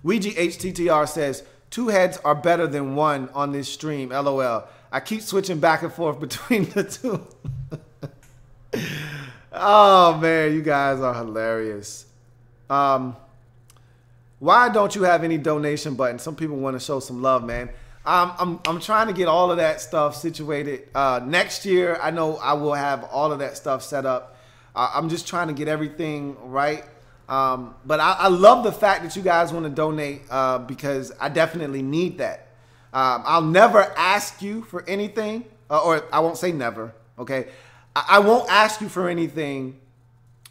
Ouija HTTR says, 2 heads are better than 1 on this stream. LOL. I keep switching back and forth between the 2. Oh, man, you guys are hilarious. Why don't you have any donation button? Some people want to show some love, man. I'm trying to get all of that stuff situated. Next year, I know I will have all of that stuff set up. I'm just trying to get everything right. But I love the fact that you guys want to donate because I definitely need that. I'll never ask you for anything, or I won't say never, okay? I won't ask you for anything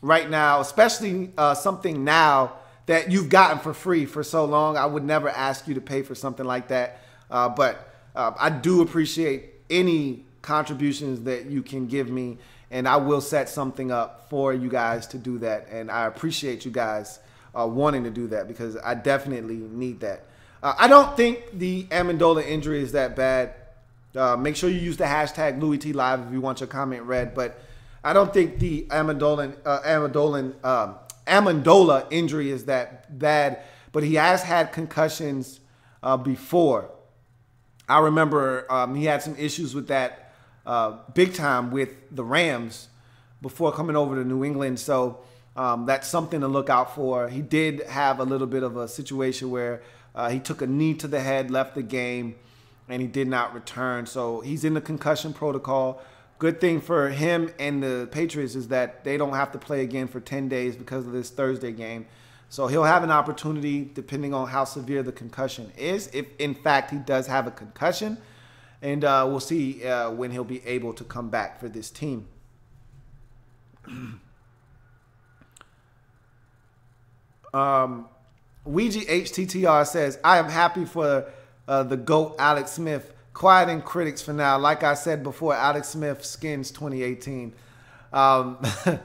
right now, especially something now that you've gotten for free for so long. I would never ask you to pay for something like that. But I do appreciate any contributions that you can give me, and I will set something up for you guys to do that. And I appreciate you guys wanting to do that because I definitely need that. I don't think the Amendola injury is that bad. Make sure you use the hashtag Louie Tee Live if you want your comment read. But I don't think the Amendola injury is that bad. But he has had concussions before. I remember he had some issues with that big time with the Rams before coming over to New England. So that's something to look out for. He did have a little bit of a situation where he took a knee to the head, left the game, and he did not return. So he's in the concussion protocol. Good thing for him and the Patriots is that they don't have to play again for 10 days because of this Thursday game. So he'll have an opportunity depending on how severe the concussion is, if in fact he does have a concussion. And we'll see when he'll be able to come back for this team. Ouija HTTR says, I am happy for the GOAT Alex Smith. Quieting critics for now. Like I said before, Alex Smith skins 2018. I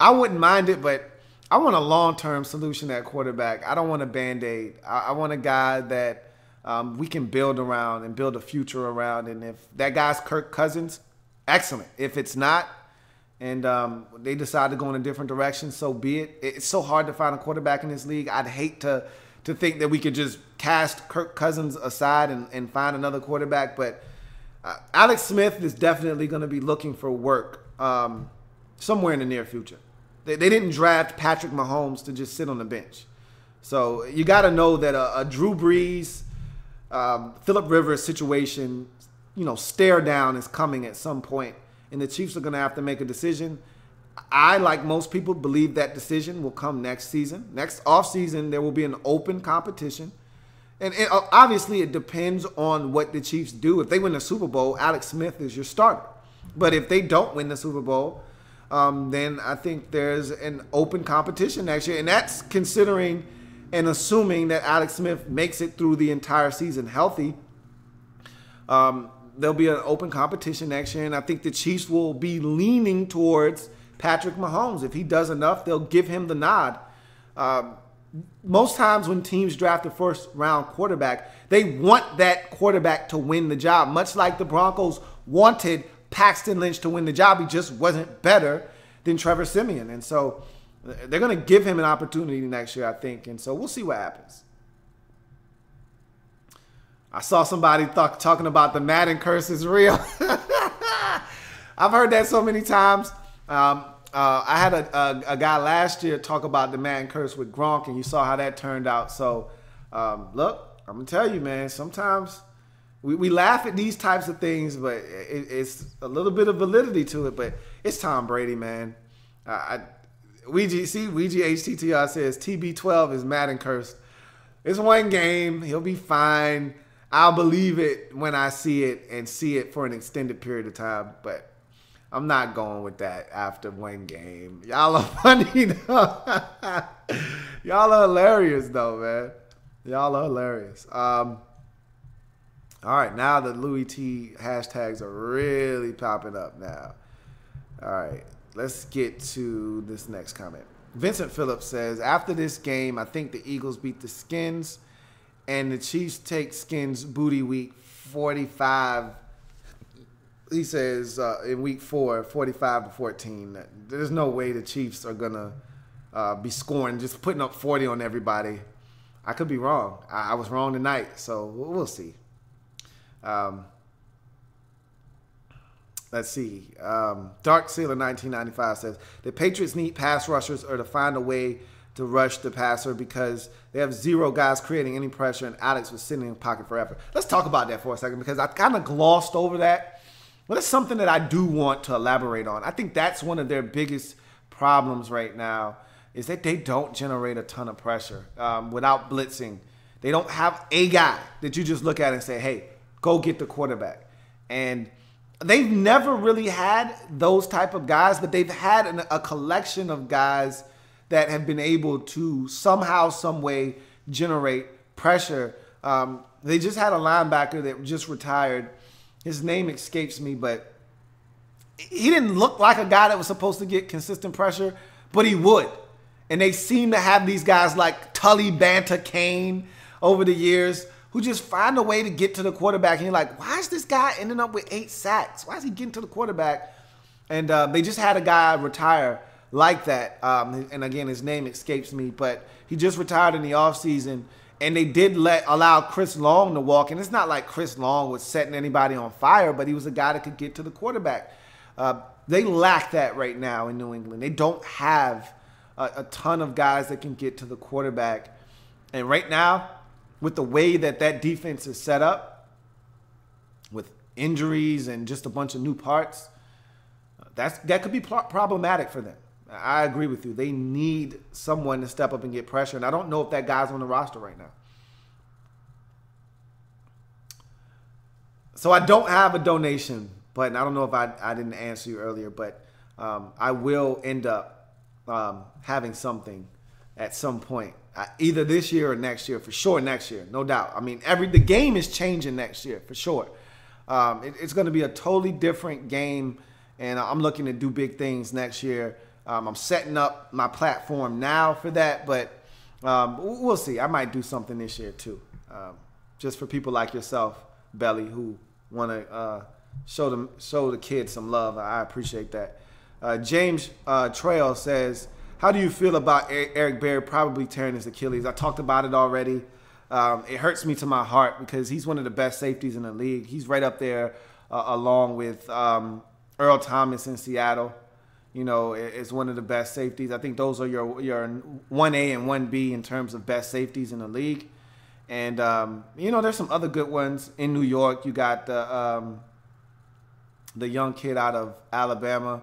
wouldn't mind it, but I want a long-term solution at quarterback. I don't want a Band-Aid. I want a guy that we can build around and build a future around. And if that guy's Kirk Cousins, excellent. If it's not, and they decide to go in a different direction, so be it. It's so hard to find a quarterback in this league. I'd hate to think that we could just cast Kirk Cousins aside and find another quarterback. But Alex Smith is definitely going to be looking for work somewhere in the near future. They didn't draft Patrick Mahomes to just sit on the bench. So you got to know that a Drew Brees, Phillip Rivers situation, stare down is coming at some point, and the Chiefs are going to have to make a decision. I, like most people, believe that decision will come next season. Next offseason, there will be an open competition. And obviously, it depends on what the Chiefs do. If they win the Super Bowl, Alex Smith is your starter. But if they don't win the Super Bowl, then I think there's an open competition next year. And that's considering and assuming that Alex Smith makes it through the entire season healthy. There'll be an open competition next year. And I think the Chiefs will be leaning towards Patrick Mahomes. If he does enough, they'll give him the nod. Most times when teams draft a first-round quarterback, they want that quarterback to win the job, much like the Broncos wanted Paxton Lynch to win the job. He just wasn't better than Trevor Siemian. And so they're going to give him an opportunity next year, I think. And so we'll see what happens. I saw somebody talking about the Madden curse is real. I've heard that so many times. I had a guy last year talk about the Madden curse with Gronk, and you saw how that turned out. So, look, I'm going to tell you, man, sometimes we laugh at these types of things, but it's a little bit of validity to it. But it's Tom Brady, man. Ouija HTTR says TB12 is Madden cursed. It's one game. He'll be fine. I'll believe it when I see it and see it for an extended period of time. But I'm not going with that after one game. Y'all are funny, though. Y'all are hilarious, though, man. Y'all are hilarious. All right, now the Louie Tee hashtags are really popping up now. All right, let's get to this next comment. Vincent Phillips says, after this game, I think the Eagles beat the Skins, and the Chiefs take Skins booty week 45. He says in week 4, 45-14. There's no way the Chiefs are going to be scoring, just putting up 40 on everybody. I could be wrong. I was wrong tonight, so we'll see. Let's see. Dark Sailor 1995 says, the Patriots need pass rushers or to find a way to rush the passer because they have 0 guys creating any pressure, and Alex was sitting in the pocket forever. Let's talk about that for a second because I kind of glossed over that. But it's something that I do want to elaborate on. I think that's one of their biggest problems right now is that they don't generate a ton of pressure without blitzing. They don't have a guy that you just look at and say, hey, go get the quarterback. And they've never really had those type of guys, but they've had a collection of guys that have been able to somehow, some way generate pressure. They just had a linebacker that just retired. His name escapes me, but he didn't look like a guy that was supposed to get consistent pressure, but he would. And they seem to have these guys like Tully Banta Kane over the years who just find a way to get to the quarterback. And you're like, why is this guy ending up with 8 sacks? Why is he getting to the quarterback? And they just had a guy retire like that. And again, his name escapes me, but he just retired in the offseason. And they did allow Chris Long to walk. And it's not like Chris Long was setting anybody on fire, but he was a guy that could get to the quarterback. They lack that right now in New England. They don't have a ton of guys that can get to the quarterback. And right now, with the way that defense is set up, with injuries and just a bunch of new parts, that could be problematic for them. I agree with you. They need someone to step up and get pressure, and I don't know if that guy's on the roster right now. So I don't have a donation button. I don't know if I didn't answer you earlier, but I will end up having something at some point, either this year or next year. For sure next year, no doubt. I mean, the game is changing next year, for sure. It's going to be a totally different game, and I'm looking to do big things next year. I'm setting up my platform now for that, but we'll see. I might do something this year too, just for people like yourself, Belly, who want to show the kids some love. I appreciate that. James Trail says, how do you feel about Eric Berry probably tearing his Achilles? I talked about it already. It hurts me to my heart because he's one of the best safeties in the league. He's right up there along with Earl Thomas in Seattle. You know, is one of the best safeties. I think those are your 1A and 1B in terms of best safeties in the league. And, you know, there's some other good ones. In New York, you got the young kid out of Alabama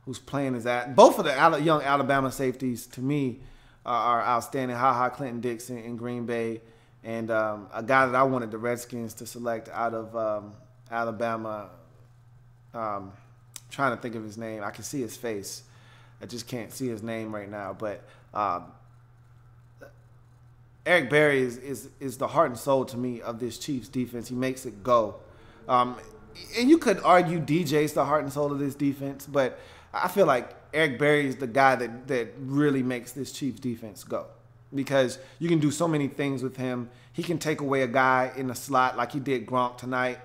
who's playing his ass. Both of the young Alabama safeties, to me, are outstanding. Ha-Ha Clinton-Dixon in Green Bay. And a guy that I wanted the Redskins to select out of Alabama, trying to think of his name. I can see his face. I just can't see his name right now. But Eric Berry is the heart and soul to me of this Chiefs defense. He makes it go. And you could argue DJ's the heart and soul of this defense, but I feel like Eric Berry is the guy that really makes this Chiefs defense go, because you can do so many things with him. He can take away a guy in the slot like he did Gronk tonight.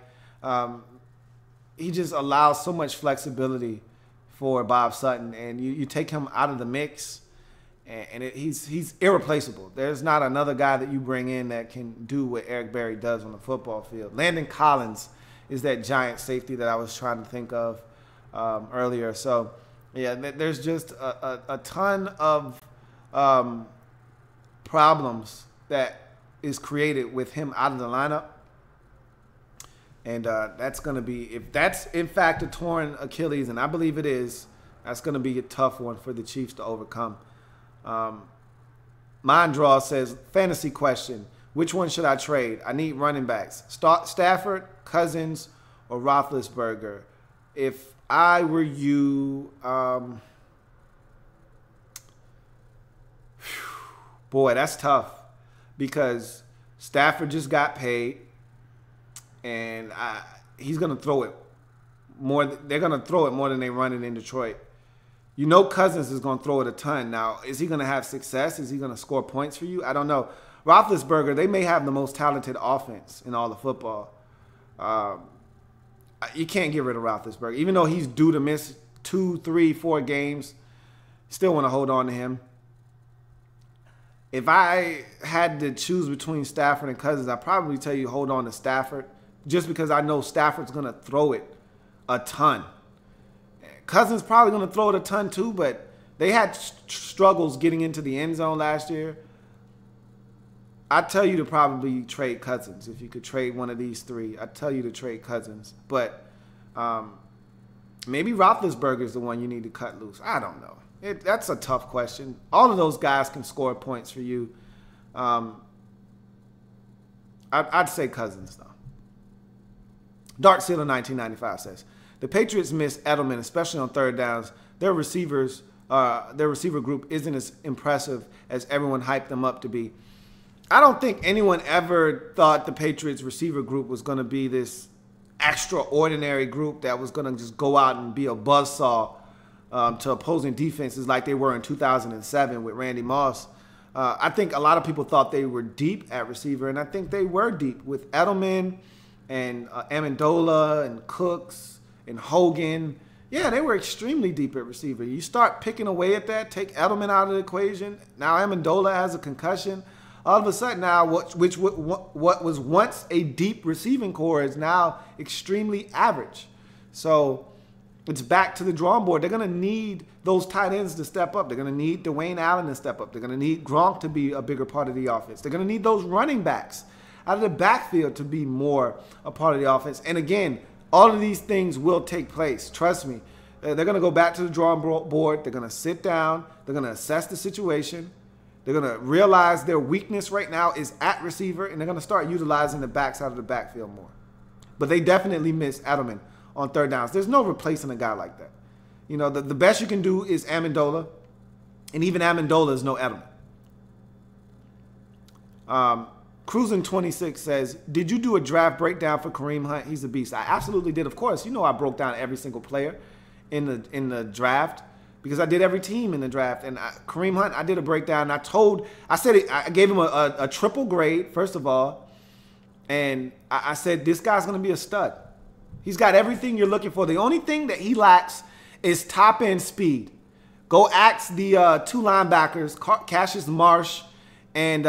He just allows so much flexibility for Bob Sutton, and you take him out of the mix, and he's irreplaceable. There's not another guy that you bring in that can do what Eric Berry does on the football field. Landon Collins is that giant safety that I was trying to think of earlier. So, yeah, there's just a ton of problems that is created with him out of the lineup. And that's going to be, if that's in fact a torn Achilles, and I believe it is, that's going to be a tough one for the Chiefs to overcome. Mondraw says, fantasy question, which one should I trade? I need running backs. Stafford, Cousins, or Roethlisberger? If I were you, boy, that's tough, because Stafford just got paid. And he's going to throw it more. They're going to throw it more than they run it in Detroit. You know Cousins is going to throw it a ton. Now, is he going to have success? Is he going to score points for you? I don't know. Roethlisberger, they may have the most talented offense in all of football. You can't get rid of Roethlisberger. Even though he's due to miss 2, 3, 4 games, still want to hold on to him. If I had to choose between Stafford and Cousins, I'd probably tell you hold on to Stafford, just because I know Stafford's going to throw it a ton. Cousins probably going to throw it a ton too, but they had struggles getting into the end zone last year. I'd tell you to probably trade Cousins. If you could trade one of these three, I'd tell you to trade Cousins. But maybe Roethlisberger is the one you need to cut loose. I don't know. That's a tough question. All of those guys can score points for you. I'd say Cousins, though. Dark Sealer 1995 says, the Patriots miss Edelman, especially on third downs. Their receiver group isn't as impressive as everyone hyped them up to be. I don't think anyone ever thought the Patriots receiver group was going to be this extraordinary group that was going to just go out and be a buzzsaw to opposing defenses like they were in 2007 with Randy Moss. I think a lot of people thought they were deep at receiver, and I think they were deep with Edelman and Amendola and Cooks and Hogan. Yeah, they were extremely deep at receiver. You start picking away at that, take Edelman out of the equation. Now Amendola has a concussion. all of a sudden now, what was once a deep receiving core is now extremely average. So it's back to the drawing board. They're going to need those tight ends to step up. They're going to need Dwayne Allen to step up. They're going to need Gronk to be a bigger part of the offense. They're going to need those running backs out of the backfield to be more a part of the offense. And again, all of these things will take place. Trust me. They're going to go back to the drawing board. They're going to sit down. They're going to assess the situation. They're going to realize their weakness right now is at receiver, and they're going to start utilizing the backs out of the backfield more. But they definitely miss Edelman on third downs. There's no replacing a guy like that. You know, the best you can do is Amendola, and even Amendola is no Edelman. Cruising 26 says, did you do a draft breakdown for Kareem Hunt? He's a beast. I absolutely did, of course. You know I broke down every single player in the draft because I did every team in the draft. And Kareem Hunt, I did a breakdown. I gave him a triple grade, first of all. And I said, this guy's going to be a stud. He's got everything you're looking for. The only thing that he lacks is top-end speed. Go ask the two linebackers, Cassius Marsh and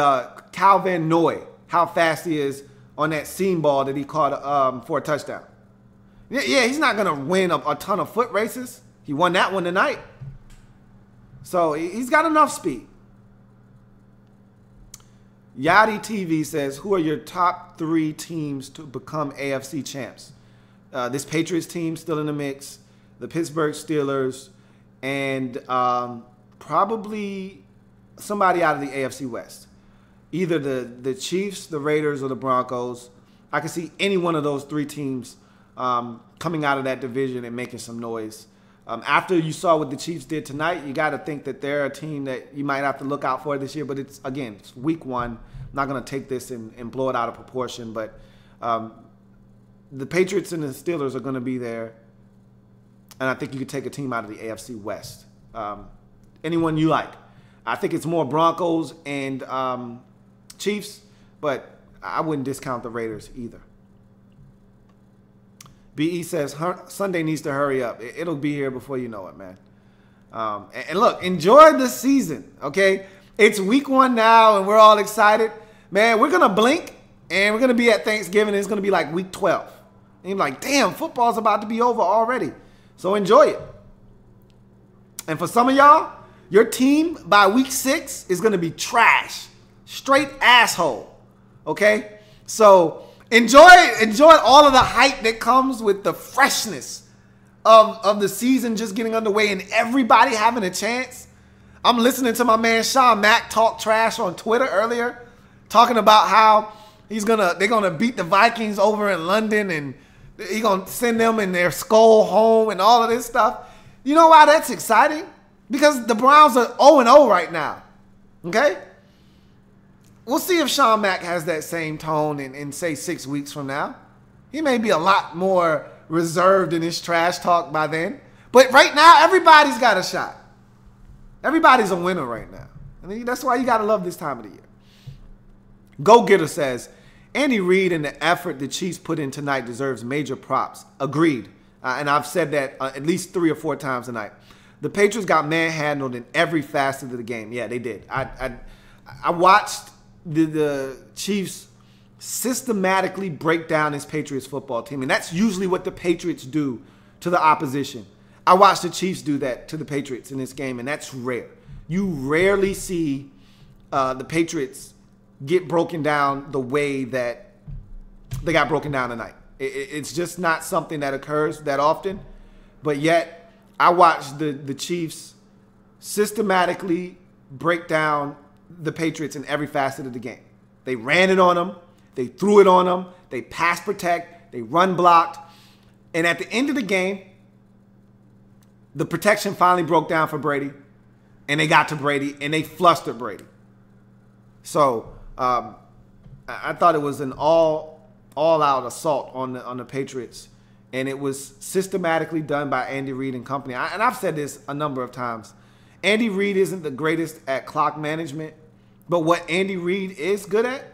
Cal Van Noy, how fast he is on that seam ball that he caught for a touchdown. Yeah, he's not going to win a ton of foot races. He won that one tonight. So he's got enough speed. Yachty TV says, who are your top 3 teams to become AFC champs? This Patriots team still in the mix, the Pittsburgh Steelers, and probably somebody out of the AFC West. Either the Chiefs, the Raiders, or the Broncos. I can see any one of those 3 teams coming out of that division and making some noise. After you saw what the Chiefs did tonight, you got to think that they're a team that you might have to look out for this year. But it's week 1. I'm not going to take this and blow it out of proportion. But the Patriots and the Steelers are going to be there. And I think you could take a team out of the AFC West. Anyone you like. I think it's more Broncos and Chiefs, but I wouldn't discount the Raiders either. BE says Sunday needs to hurry up. It'll be here before you know it, man. And look, enjoy the season, okay? It's week 1 now, and we're all excited. Man, we're going to blink, and we're going to be at Thanksgiving. And it's going to be like week 12. And you're like, damn, football's about to be over already. So enjoy it. And for some of y'all, your team by week 6 is going to be trash. Straight asshole. Okay? So enjoy all of the hype that comes with the freshness of the season just getting underway and everybody having a chance. I'm listening to my man Sean Mack talk trash on Twitter earlier, talking about how they're gonna beat the Vikings over in London and he's gonna send them in their skull home and all of this stuff. You know why that's exciting? Because the Browns are 0-0 right now. Okay? We'll see if Sean Mack has that same tone in say 6 weeks from now. He may be a lot more reserved in his trash talk by then. But right now, everybody's got a shot. Everybody's a winner right now. I mean, that's why you got to love this time of the year. Go Getter says, Andy Reid and the effort the Chiefs put in tonight deserves major props. Agreed. And I've said that at least 3 or 4 times tonight. The Patriots got manhandled in every facet of the game. Yeah, they did. I watched the Chiefs systematically break down this Patriots football team. And that's usually what the Patriots do to the opposition. I watched the Chiefs do that to the Patriots in this game, and that's rare. You rarely see the Patriots get broken down the way that they got broken down tonight. It's just not something that occurs that often. But yet, I watched the Chiefs systematically break down the Patriots in every facet of the game. They ran it on them. They threw it on them. They pass protect. They run blocked. And at the end of the game, the protection finally broke down for Brady. And they got to Brady, and they flustered Brady. So I thought it was an all-out assault on the Patriots. And it was systematically done by Andy Reid and company. And I've said this a number of times. Andy Reid isn't the greatest at clock management. But what Andy Reid is good at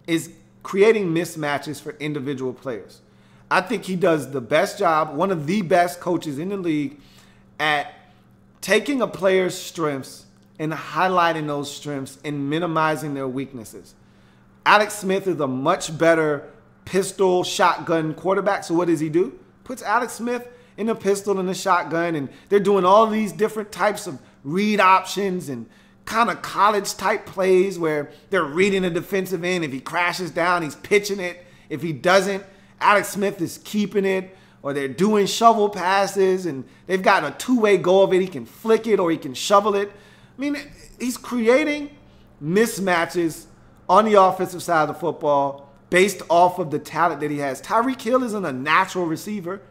is creating mismatches for individual players. I think he does the best job, one of the best coaches in the league, at taking a player's strengths and highlighting those strengths and minimizing their weaknesses. Alex Smith is a much better pistol shotgun quarterback. So what does he do? Puts Alex Smith in a pistol and a shotgun, and they're doing all these different types of read options and kind of college type plays where they're reading the defensive end. If he crashes down, he's pitching it. If he doesn't, Alex Smith is keeping it, or they're doing shovel passes and they've got a two-way go of it. He can flick it or he can shovel it. I mean, he's creating mismatches on the offensive side of the football based off of the talent that he has. Tyreek Hill isn't a natural receiver.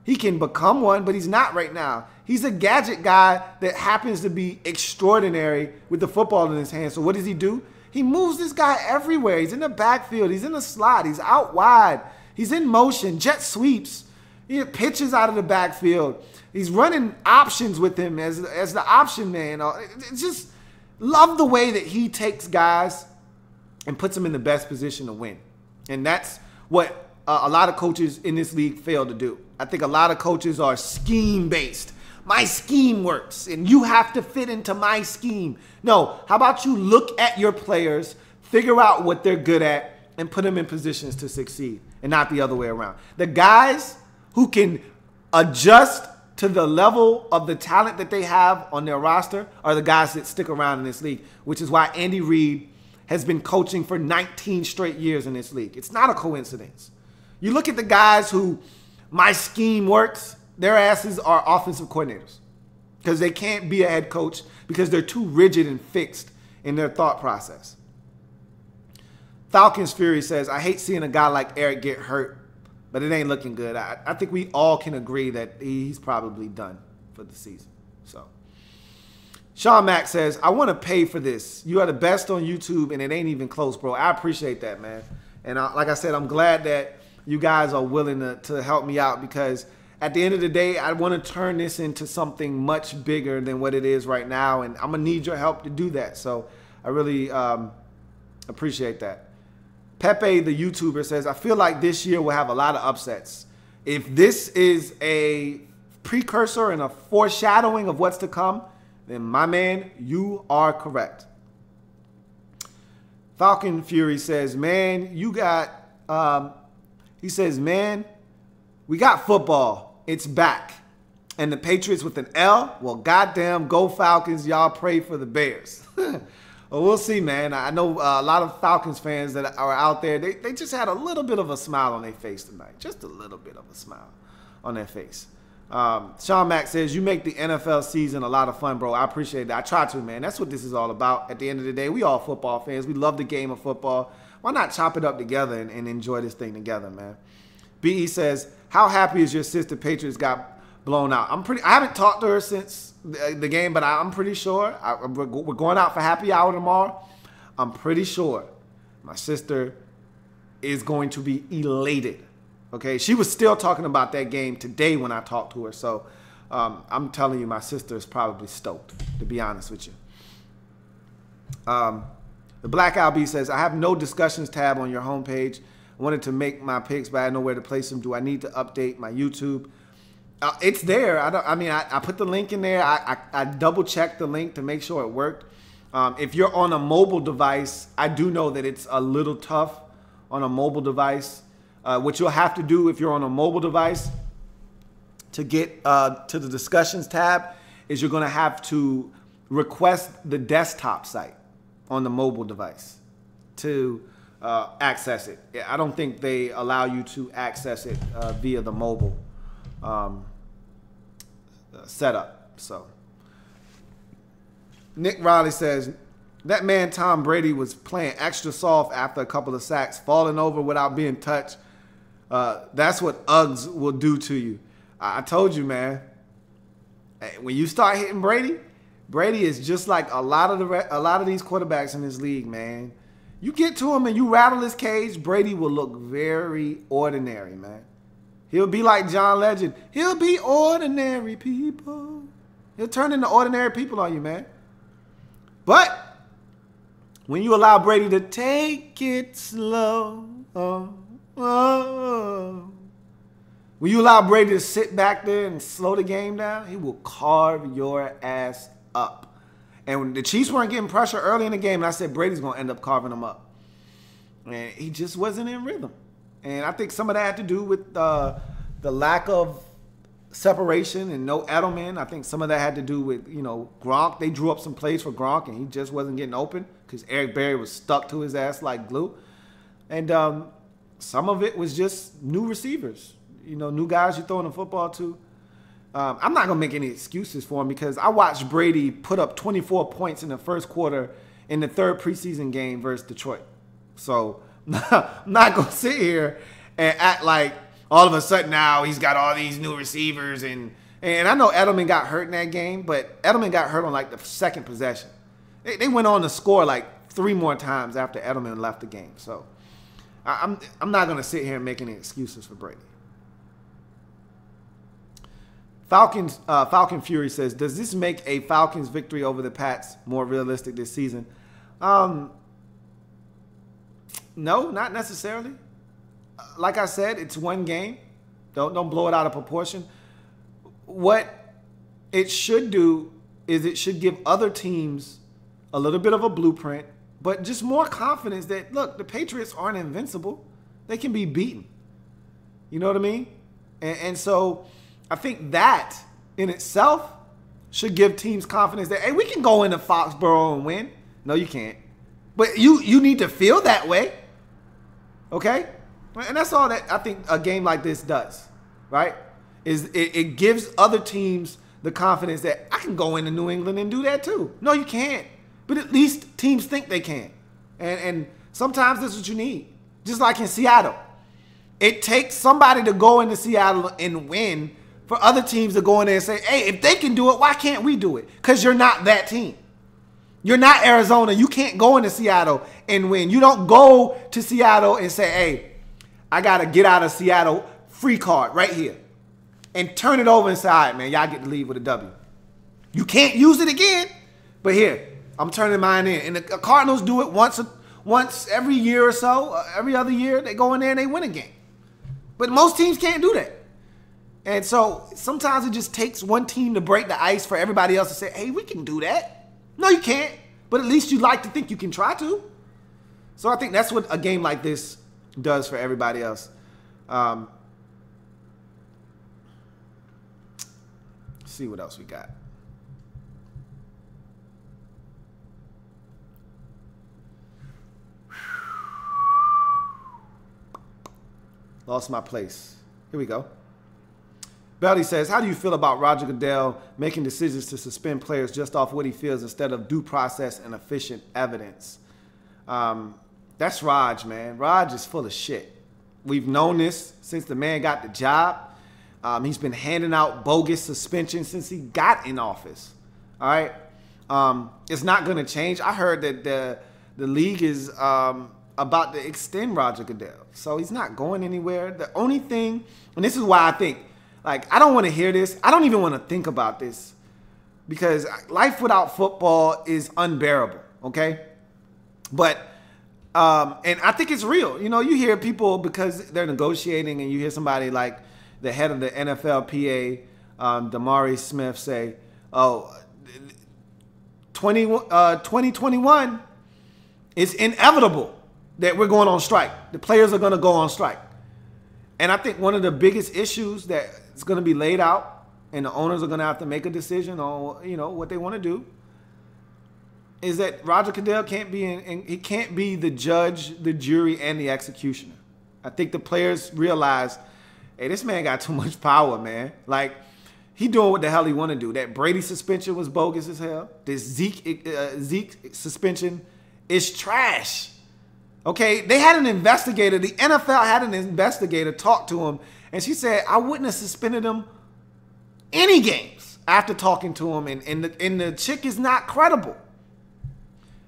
He can become one, but he's not right now. He's a gadget guy that happens to be extraordinary with the football in his hand. So what does he do? He moves this guy everywhere. He's in the backfield. He's in the slot. He's out wide. He's in motion, jet sweeps. He pitches out of the backfield. He's running options with him as the option man. Just love the way that he takes guys and puts them in the best position to win. And that's what a lot of coaches in this league fail to do. I think a lot of coaches are scheme-based. My scheme works, and you have to fit into my scheme. No, how about you look at your players, figure out what they're good at, and put them in positions to succeed, and not the other way around. The guys who can adjust to the level of the talent that they have on their roster are the guys that stick around in this league, which is why Andy Reid has been coaching for 19 straight years in this league. It's not a coincidence. You look at the guys who my scheme works, their asses are offensive coordinators because they can't be a head coach because they're too rigid and fixed in their thought process. Falcons Fury says, I hate seeing a guy like Eric get hurt, but it ain't looking good. I think we all can agree that he's probably done for the season. So, Sean Mack says, I want to pay for this. You are the best on YouTube, and it ain't even close, bro. I appreciate that, man. And like I said, I'm glad that you guys are willing to help me out because at the end of the day, I want to turn this into something much bigger than what it is right now, and I'm going to need your help to do that. So I really appreciate that. Pepe, the YouTuber, says, I feel like this year will have a lot of upsets. If this is a precursor and a foreshadowing of what's to come, then my man, you are correct. Falcon Fury says, man, you got, he says, man, we got football. It's back. And the Patriots with an L? Well, goddamn, go Falcons. Y'all pray for the Bears. Well, we'll see, man. I know a lot of Falcons fans that are out there, they just had a little bit of a smile on their face tonight. Just a little bit of a smile on their face. Sean Mack says, you make the NFL season a lot of fun, bro. I appreciate that. I try to, man. That's what this is all about. At the end of the day, we all football fans. We love the game of football. Why not chop it up together and enjoy this thing together, man? BE says, how happy is your sister Patriots got blown out? I haven't talked to her since the game, but I'm pretty sure. We're going out for happy hour tomorrow. I'm pretty sure my sister is going to be elated. Okay, she was still talking about that game today when I talked to her. So I'm telling you, my sister is probably stoked, to be honest with you. The Black LB says, I have no discussions tab on your homepage. I wanted to make my picks, but I don't know where to place them. Do I need to update my YouTube? It's there. I put the link in there. I double-checked the link to make sure it worked. If you're on a mobile device, I do know that it's a little tough on a mobile device. What you'll have to do if you're on a mobile device to get to the discussions tab is you're going to have to request the desktop site on the mobile device to access it. I don't think they allow you to access it via the mobile setup. So Nick Riley says, that man Tom Brady was playing extra soft after a couple of sacks, falling over without being touched. That's what Uggs will do to you. I told you, man. When you start hitting Brady, Brady is just like a lot of these quarterbacks in this league, man. You get to him and you rattle his cage, Brady will look very ordinary, man. He'll be like John Legend. He'll be ordinary people. He'll turn into ordinary people on you, man. But when you allow Brady to take it slow, when you allow Brady to sit back there and slow the game down, he will carve your ass up. And when the Chiefs weren't getting pressure early in the game, and I said Brady's going to end up carving them up. And he just wasn't in rhythm. And I think some of that had to do with the lack of separation and no Edelman. I think some of that had to do with, Gronk. They drew up some plays for Gronk, and he just wasn't getting open because Eric Berry was stuck to his ass like glue. And some of it was just new receivers, new guys you're throwing the football to. I'm not going to make any excuses for him because I watched Brady put up 24 points in the first quarter in the third preseason game versus Detroit. So I'm not going to sit here and act like all of a sudden now he's got all these new receivers. And I know Edelman got hurt in that game, but Edelman got hurt on like the second possession. They went on to score like 3 more times after Edelman left the game. So I'm not going to sit here and make any excuses for Brady. Falcon Fury says, does this make a Falcons victory over the Pats more realistic this season? No, not necessarily. Like I said, it's one game. Don't blow it out of proportion. What it should do is it should give other teams a little bit of a blueprint, but just more confidence that, look, the Patriots aren't invincible. They can be beaten. You know what I mean? And so I think that in itself should give teams confidence that, hey, we can go into Foxborough and win. No, you can't. But you need to feel that way. Okay? And that's all that I think a game like this does, right? Is it gives other teams the confidence that I can go into New England and do that too. No, you can't. But at least teams think they can. And sometimes that's what you need. Just like in Seattle. It takes somebody to go into Seattle and win for other teams to go in there and say, hey, if they can do it, why can't we do it? Because you're not that team. You're not Arizona. You can't go into Seattle and win. You don't go to Seattle and say, hey, I got to get out of Seattle free card right here and turn it over and say, all right, man, y'all get to leave with a W. You can't use it again, but here, I'm turning mine in. And the Cardinals do it once every year or so. Every other year, they go in there and they win a game. But most teams can't do that. And so sometimes it just takes one team to break the ice for everybody else to say, hey, we can do that. No, you can't. But at least you like to think you can try to. So I think that's what a game like this does for everybody else. Let's see what else we got. Lost my place. Here we go. Belly says, how do you feel about Roger Goodell making decisions to suspend players just off what he feels instead of due process and efficient evidence? That's Raj, man. Raj is full of shit. We've known this since the man got the job. He's been handing out bogus suspensions since he got in office. All right? It's not going to change. I heard that the league is about to extend Roger Goodell. So he's not going anywhere. The only thing, and this is why I think, like, I don't want to hear this. I don't even want to think about this because life without football is unbearable, okay? But, and I think it's real. You hear people because they're negotiating and you hear somebody like the head of the NFLPA, Damari Smith, say, oh, 2021, it's inevitable that we're going on strike. The players are going to go on strike. And I think one of the biggest issues that is going to be laid out and the owners are going to have to make a decision on, what they want to do is that Roger Goodell can't be the judge, the jury, and the executioner. I think the players realize, hey, this man got too much power, man. Like, he doing what the hell he want to do. That Brady suspension was bogus as hell. This Zeke suspension is trash. Okay, they had an investigator. The NFL had an investigator talk to him, and she said, I wouldn't have suspended him any games after talking to him, and the chick is not credible.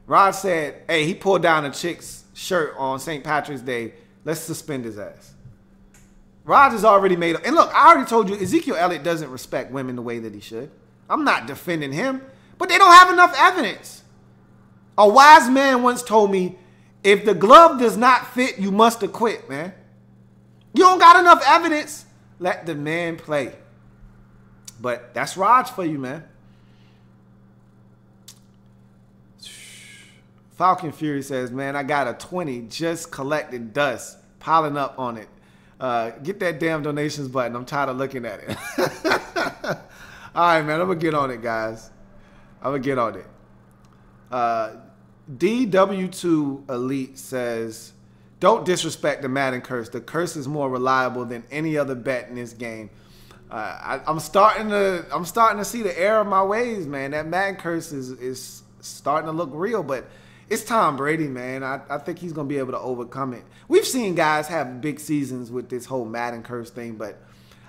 Rod said, hey, he pulled down a chick's shirt on St. Patrick's Day. Let's suspend his ass. Rod has already made up. And look, I already told you, Ezekiel Elliott doesn't respect women the way that he should. I'm not defending him, but they don't have enough evidence. A wise man once told me, if the glove does not fit, you must acquit, man. You don't got enough evidence. Let the man play. But that's Raj for you, man. Falcon Fury says, man, I got a 20 just collecting dust, piling up on it. Get that damn donations button. I'm tired of looking at it. All right, man. I'm going to get on it, guys. I'm going to get on it. DW2 Elite says, don't disrespect the Madden curse. The curse is more reliable than any other bet in this game. I'm starting to see the error of my ways, man. That Madden curse is starting to look real, but it's Tom Brady, man. I think he's going to be able to overcome it. We've seen guys have big seasons with this whole Madden curse thing, but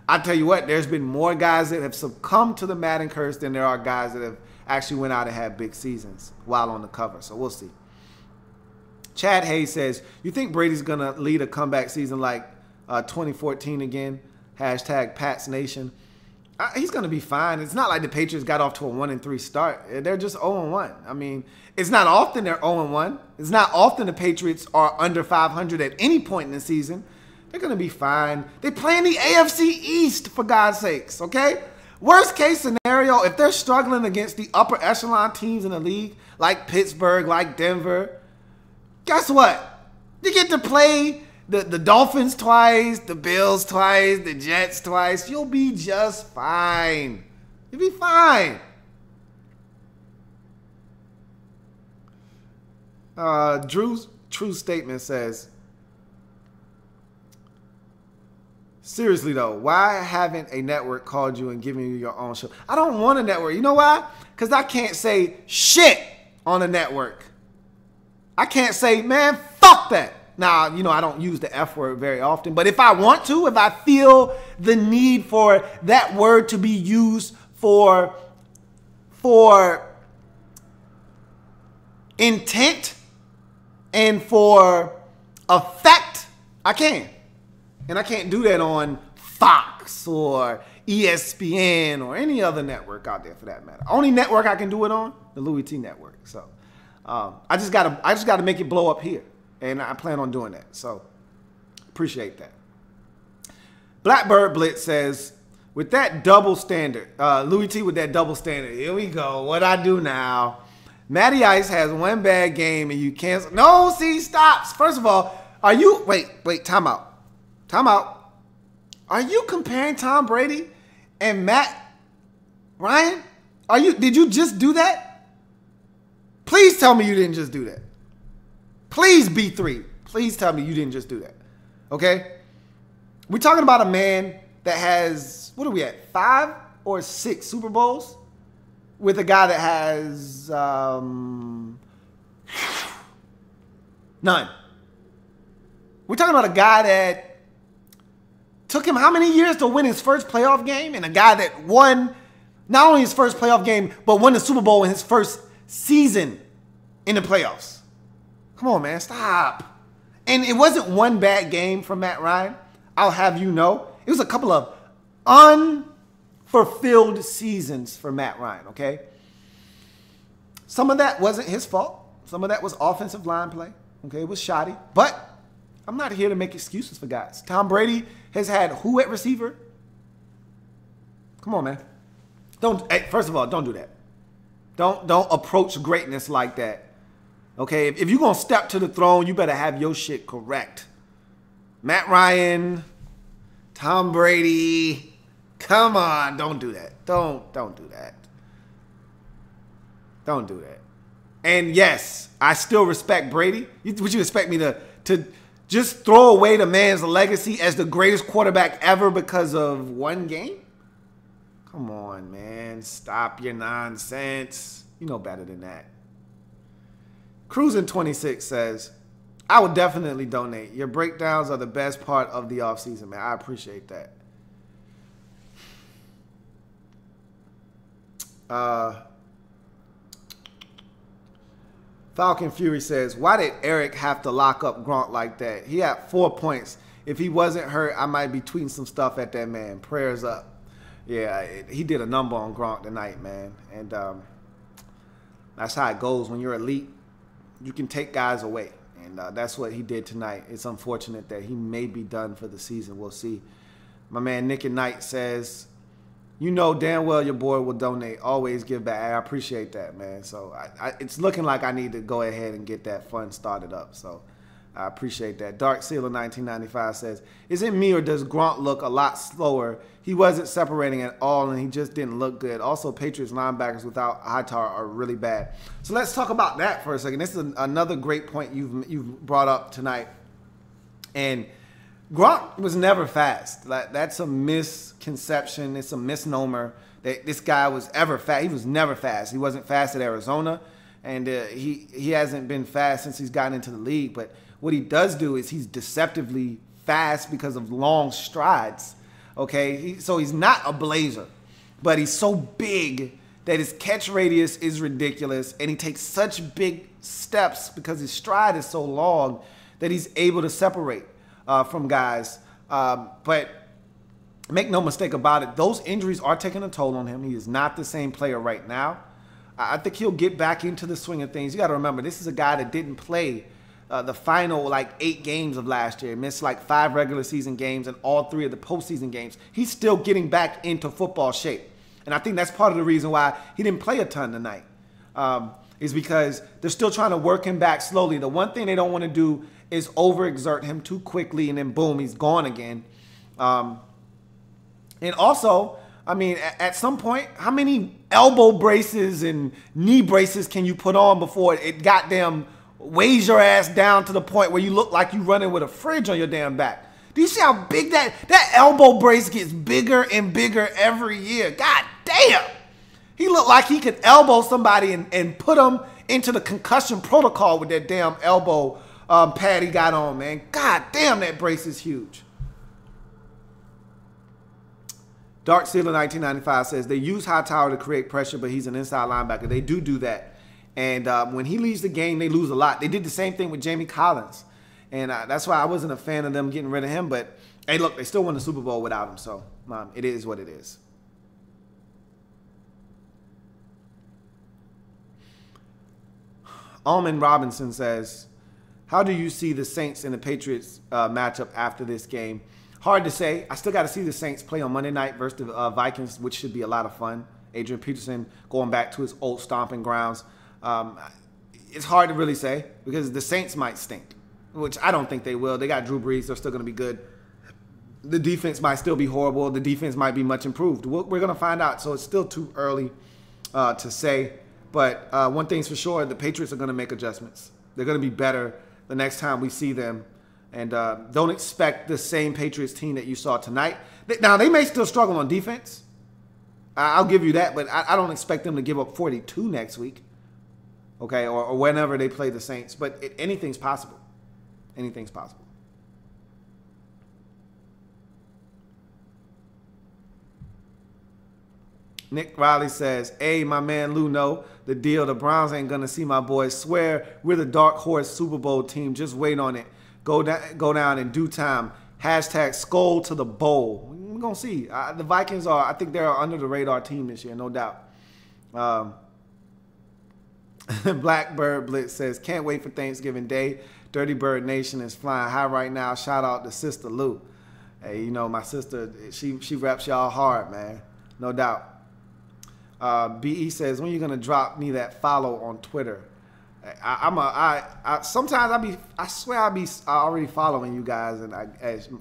I tell you what, there's been more guys that have succumbed to the Madden curse than there are guys that have actually went out and had big seasons while on the cover. So we'll see. Chad Hayes says, you think Brady's going to lead a comeback season like 2014 again? Hashtag Pats Nation. He's going to be fine. It's not like the Patriots got off to a 1-3 start. They're just 0-1. I mean, it's not often they're 0-1. It's not often the Patriots are under 500 at any point in the season. They're going to be fine. They play in the AFC East, for God's sakes, okay? Worst case scenario, if they're struggling against the upper echelon teams in the league, like Pittsburgh, like Denver, guess what? You get to play the Dolphins twice, the Bills twice, the Jets twice. You'll be just fine. You'll be fine. Drew's true statement says, seriously though, why haven't a network called you and given you your own show? I don't want a network. You know why? Because I can't say shit on a network. I can't say, man, fuck that. Now, you know, I don't use the F word very often, but if I want to, if I feel the need for that word to be used for intent and for effect, I can. And I can't do that on Fox or ESPN or any other network out there for that matter. Only network I can do it on, the Louie Tee Network. So I just gotta make it blow up here. And I plan on doing that. So appreciate that. Blackbird Blitz says, with that double standard, Louie T with that double standard. Here we go. What I do now. Matty Ice has one bad game and you cancel. No, see, stops. First of all, are you, wait, time out. Time out. Are you comparing Tom Brady and Matt Ryan? Did you just do that? Please tell me you didn't just do that. Please, B3. Please tell me you didn't just do that. Okay? We're talking about a man that has, what are we at, 5 or 6 Super Bowls? With a guy that has none. We're talking about a guy that took him how many years to win his first playoff game? And a guy that won not only his first playoff game, but won the Super Bowl in his first season in the playoffs. Come on, man, stop. And it wasn't one bad game from Matt Ryan. I'll have you know. It was a couple of unfulfilled seasons for Matt Ryan, okay? Some of that wasn't his fault. Some of that was offensive line play, okay? It was shoddy. But I'm not here to make excuses for guys. Tom Brady has had who at receiver? Come on, man. First of all, don't do that. Don't approach greatness like that. Okay, if you're going to step to the throne, you better have your shit correct. Matt Ryan, Tom Brady, come on, don't do that. Don't do that. Don't do that. And yes, I still respect Brady. Would you expect me to just throw away the man's legacy as the greatest quarterback ever because of one game? Come on, man. Stop your nonsense. You know better than that. Cruising 26 says, I would definitely donate. Your breakdowns are the best part of the offseason, man. I appreciate that. Falcon Fury says, why did Eric have to lock up Gronk like that? He had 4 points. If he wasn't hurt, I might be tweeting some stuff at that man. Prayers up. Yeah, he did a number on Gronk tonight, man. And that's how it goes when you're elite. You can take guys away, and that's what he did tonight. It's unfortunate that he may be done for the season. We'll see. My man Nick and Knight says, You know damn well your boy will donate. Always give back. I appreciate that, man. So it's looking like I need to go ahead and get that fund started up. So I appreciate that. Dark Sealer 1995 says, is it me or does Grunt look a lot slower? He wasn't separating at all, and he just didn't look good. Also, Patriots linebackers without Hightower are really bad. So let's talk about that for a second. This is another great point you've brought up tonight. And Grunt was never fast. Like, that's a misconception. It's a misnomer that this guy was ever fast. He was never fast. He wasn't fast at Arizona, and he hasn't been fast since he's gotten into the league. But what he does do is he's deceptively fast because of long strides. Okay, so he's not a blazer, but he's so big that his catch radius is ridiculous, and he takes such big steps because his stride is so long that he's able to separate from guys. But make no mistake about it, those injuries are taking a toll on him. He is not the same player right now. I think he'll get back into the swing of things. You got to remember, this is a guy that didn't play the final 8 games of last year. Missed 5 regular season games and all 3 of the postseason games. He's still getting back into football shape. And I think that's part of the reason why he didn't play a ton tonight. Is because they're still trying to work him back slowly. The one thing they don't want to do is overexert him too quickly, and then boom, he's gone again. And also, I mean, at some point, how many elbow braces and knee braces can you put on before it goddamn weighs your ass down to the point where you look like you running with a fridge on your damn back? Do you see how big that elbow brace gets bigger and bigger every year? God damn. He looked like he could elbow somebody and put them into the concussion protocol with that damn elbow pad he got on, man. God damn, that brace is huge. Dark Sealer 1995 says, they use Hightower to create pressure, but he's an inside linebacker. They do that. And when he leaves the game, they lose a lot. They did the same thing with Jamie Collins. And that's why I wasn't a fan of them getting rid of him. But, hey, look, they still won the Super Bowl without him. So, it is what it is. Almond Robinson says, how do you see the Saints and the Patriots matchup after this game? Hard to say. I still got to see the Saints play on Monday night versus the Vikings, which should be a lot of fun. Adrian Peterson going back to his old stomping grounds. It's hard to really say because the Saints might stink, which I don't think they will. They got Drew Brees. They're still going to be good. The defense might still be horrible. The defense might be much improved. We're going to find out. So it's still too early to say. But one thing's for sure, the Patriots are going to make adjustments. They're going to be better the next time we see them. And don't expect the same Patriots team that you saw tonight. Now, they may still struggle on defense. I'll give you that. But I don't expect them to give up 42 next week. Okay, or whenever they play the Saints. But anything's possible. Anything's possible. Nick Riley says, hey, my man Lou, know the deal. The Browns ain't going to see my boys. Swear we're the dark horse Super Bowl team. Just wait on it. Go down in due time. Hashtag Skull to the bowl. We're going to see. The Vikings are, I think they're an under-the-radar team this year, no doubt. Blackbird Blitz says, can't wait for Thanksgiving Day. Dirty Bird Nation is flying high right now. Shout out to Sister Lou. Hey, you know, my sister, she reps y'all hard, man. No doubt. BE says, when you gonna drop me that follow on Twitter? Sometimes I swear I be already following you guys, and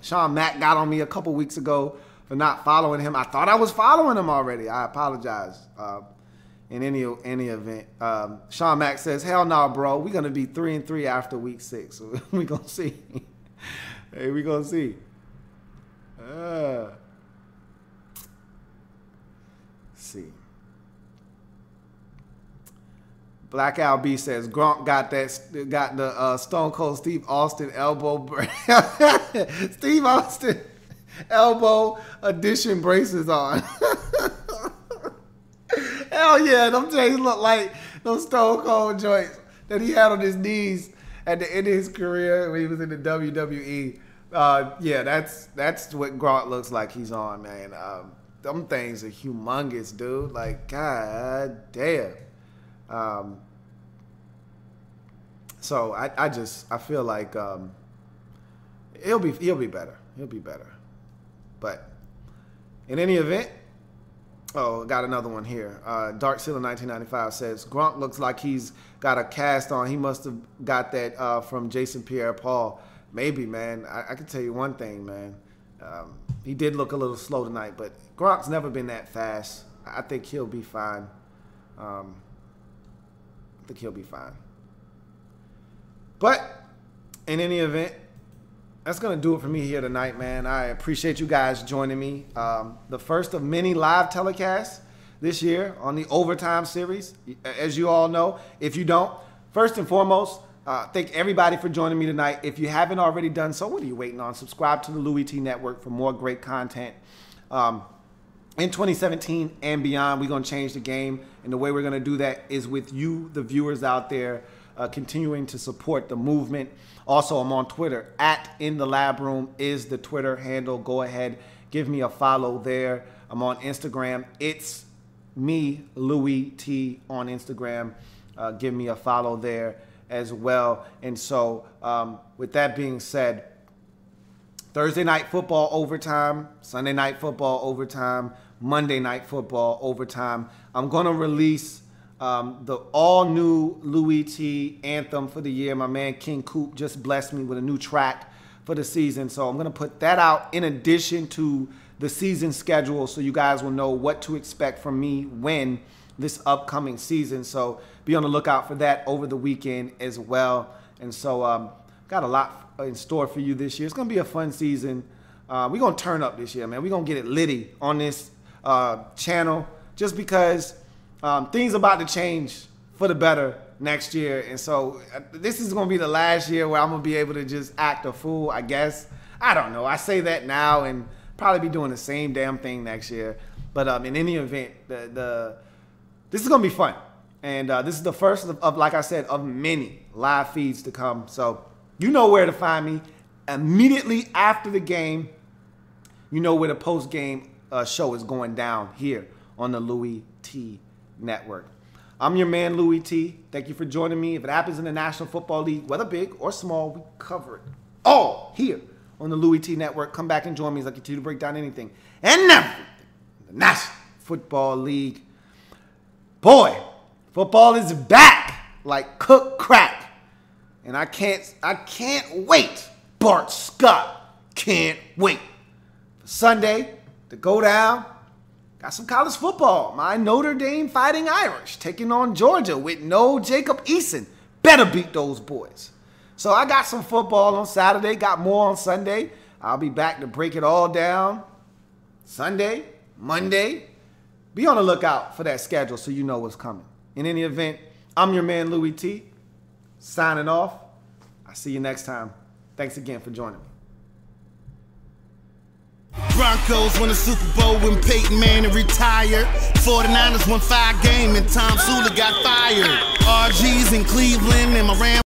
Sean Mack got on me a couple weeks ago for not following him. I thought I was following him already. I apologize. In any event, Sean Mack says, hell no, bro. We're gonna be 3-3 after week 6. So we gonna see. Hey, we gonna see. See. Black Al B says Gronk got the Stone Cold Steve Austin elbow Steve Austin elbow edition braces on. Hell yeah, them things look like those Stone Cold joints that he had on his knees at the end of his career when he was in the WWE. Yeah, that's what Gronk looks like he's on, man. Them things are humongous, dude. Like, god damn. So I feel like he'll be better. He'll be better. But in any event, Oh, got another one here. Dark Sealer 1995 says, Gronk looks like he's got a cast on. He must have got that from Jason Pierre-Paul. Maybe, man. I can tell you one thing, man. He did look a little slow tonight, but Gronk's never been that fast. I think he'll be fine. But in any event, that's going to do it for me here tonight, man. I appreciate you guys joining me. The first of many live telecasts this year on the Overtime series. As you all know, if you don't, first and foremost, thank everybody for joining me tonight. If you haven't already done so, what are you waiting on? Subscribe to the Louie Tee Network for more great content. In 2017 and beyond, we're going to change the game. And the way we're going to do that is with you, the viewers out there, continuing to support the movement. Also, I'm on Twitter. @InTheLabRoom is the Twitter handle. Go ahead, give me a follow there. I'm on Instagram. It's me, Louie T, on Instagram. Give me a follow there as well. And so, with that being said, Thursday night football overtime, Sunday night football overtime, Monday night football overtime. I'm going to release the all-new Louie T anthem for the year. My man King Coop just blessed me with a new track for the season. So I'm going to put that out in addition to the season schedule so you guys will know what to expect from me when this upcoming season. So be on the lookout for that over the weekend as well. And so got a lot in store for you this year. It's going to be a fun season. We're going to turn up this year, man. We're going to get it litty on this channel just because things about to change for the better next year. And so this is going to be the last year where I'm going to be able to just act a fool, I guess. I don't know. I say that now and probably be doing the same damn thing next year. But in any event, this is going to be fun. And this is the first of, like I said, of many live feeds to come. So you know where to find me. Immediately after the game, you know where the post-game show is going down here on the Louie Tee Network. I'm your man, Louie T. Thank you for joining me. If it happens in the National Football League, whether big or small, we cover it all here on the Louie Tee Network. Come back and join me as I continue to break down anything and everything in the National Football League. Boy, football is back like cooked crack. And I can't wait. Bart Scott can't wait for Sunday to go down. Got some college football. My Notre Dame Fighting Irish taking on Georgia with no Jacob Eason. Better beat those boys. So I got some football on Saturday. Got more on Sunday. I'll be back to break it all down Sunday, Monday. Be on the lookout for that schedule so you know what's coming. In any event, I'm your man, Louie T. Signing off. I'll see you next time. Thanks again for joining me. Broncos won the Super Bowl when Peyton Manning retired. 49ers won 5 games and Tom Sula got fired. RG's in Cleveland and my Rams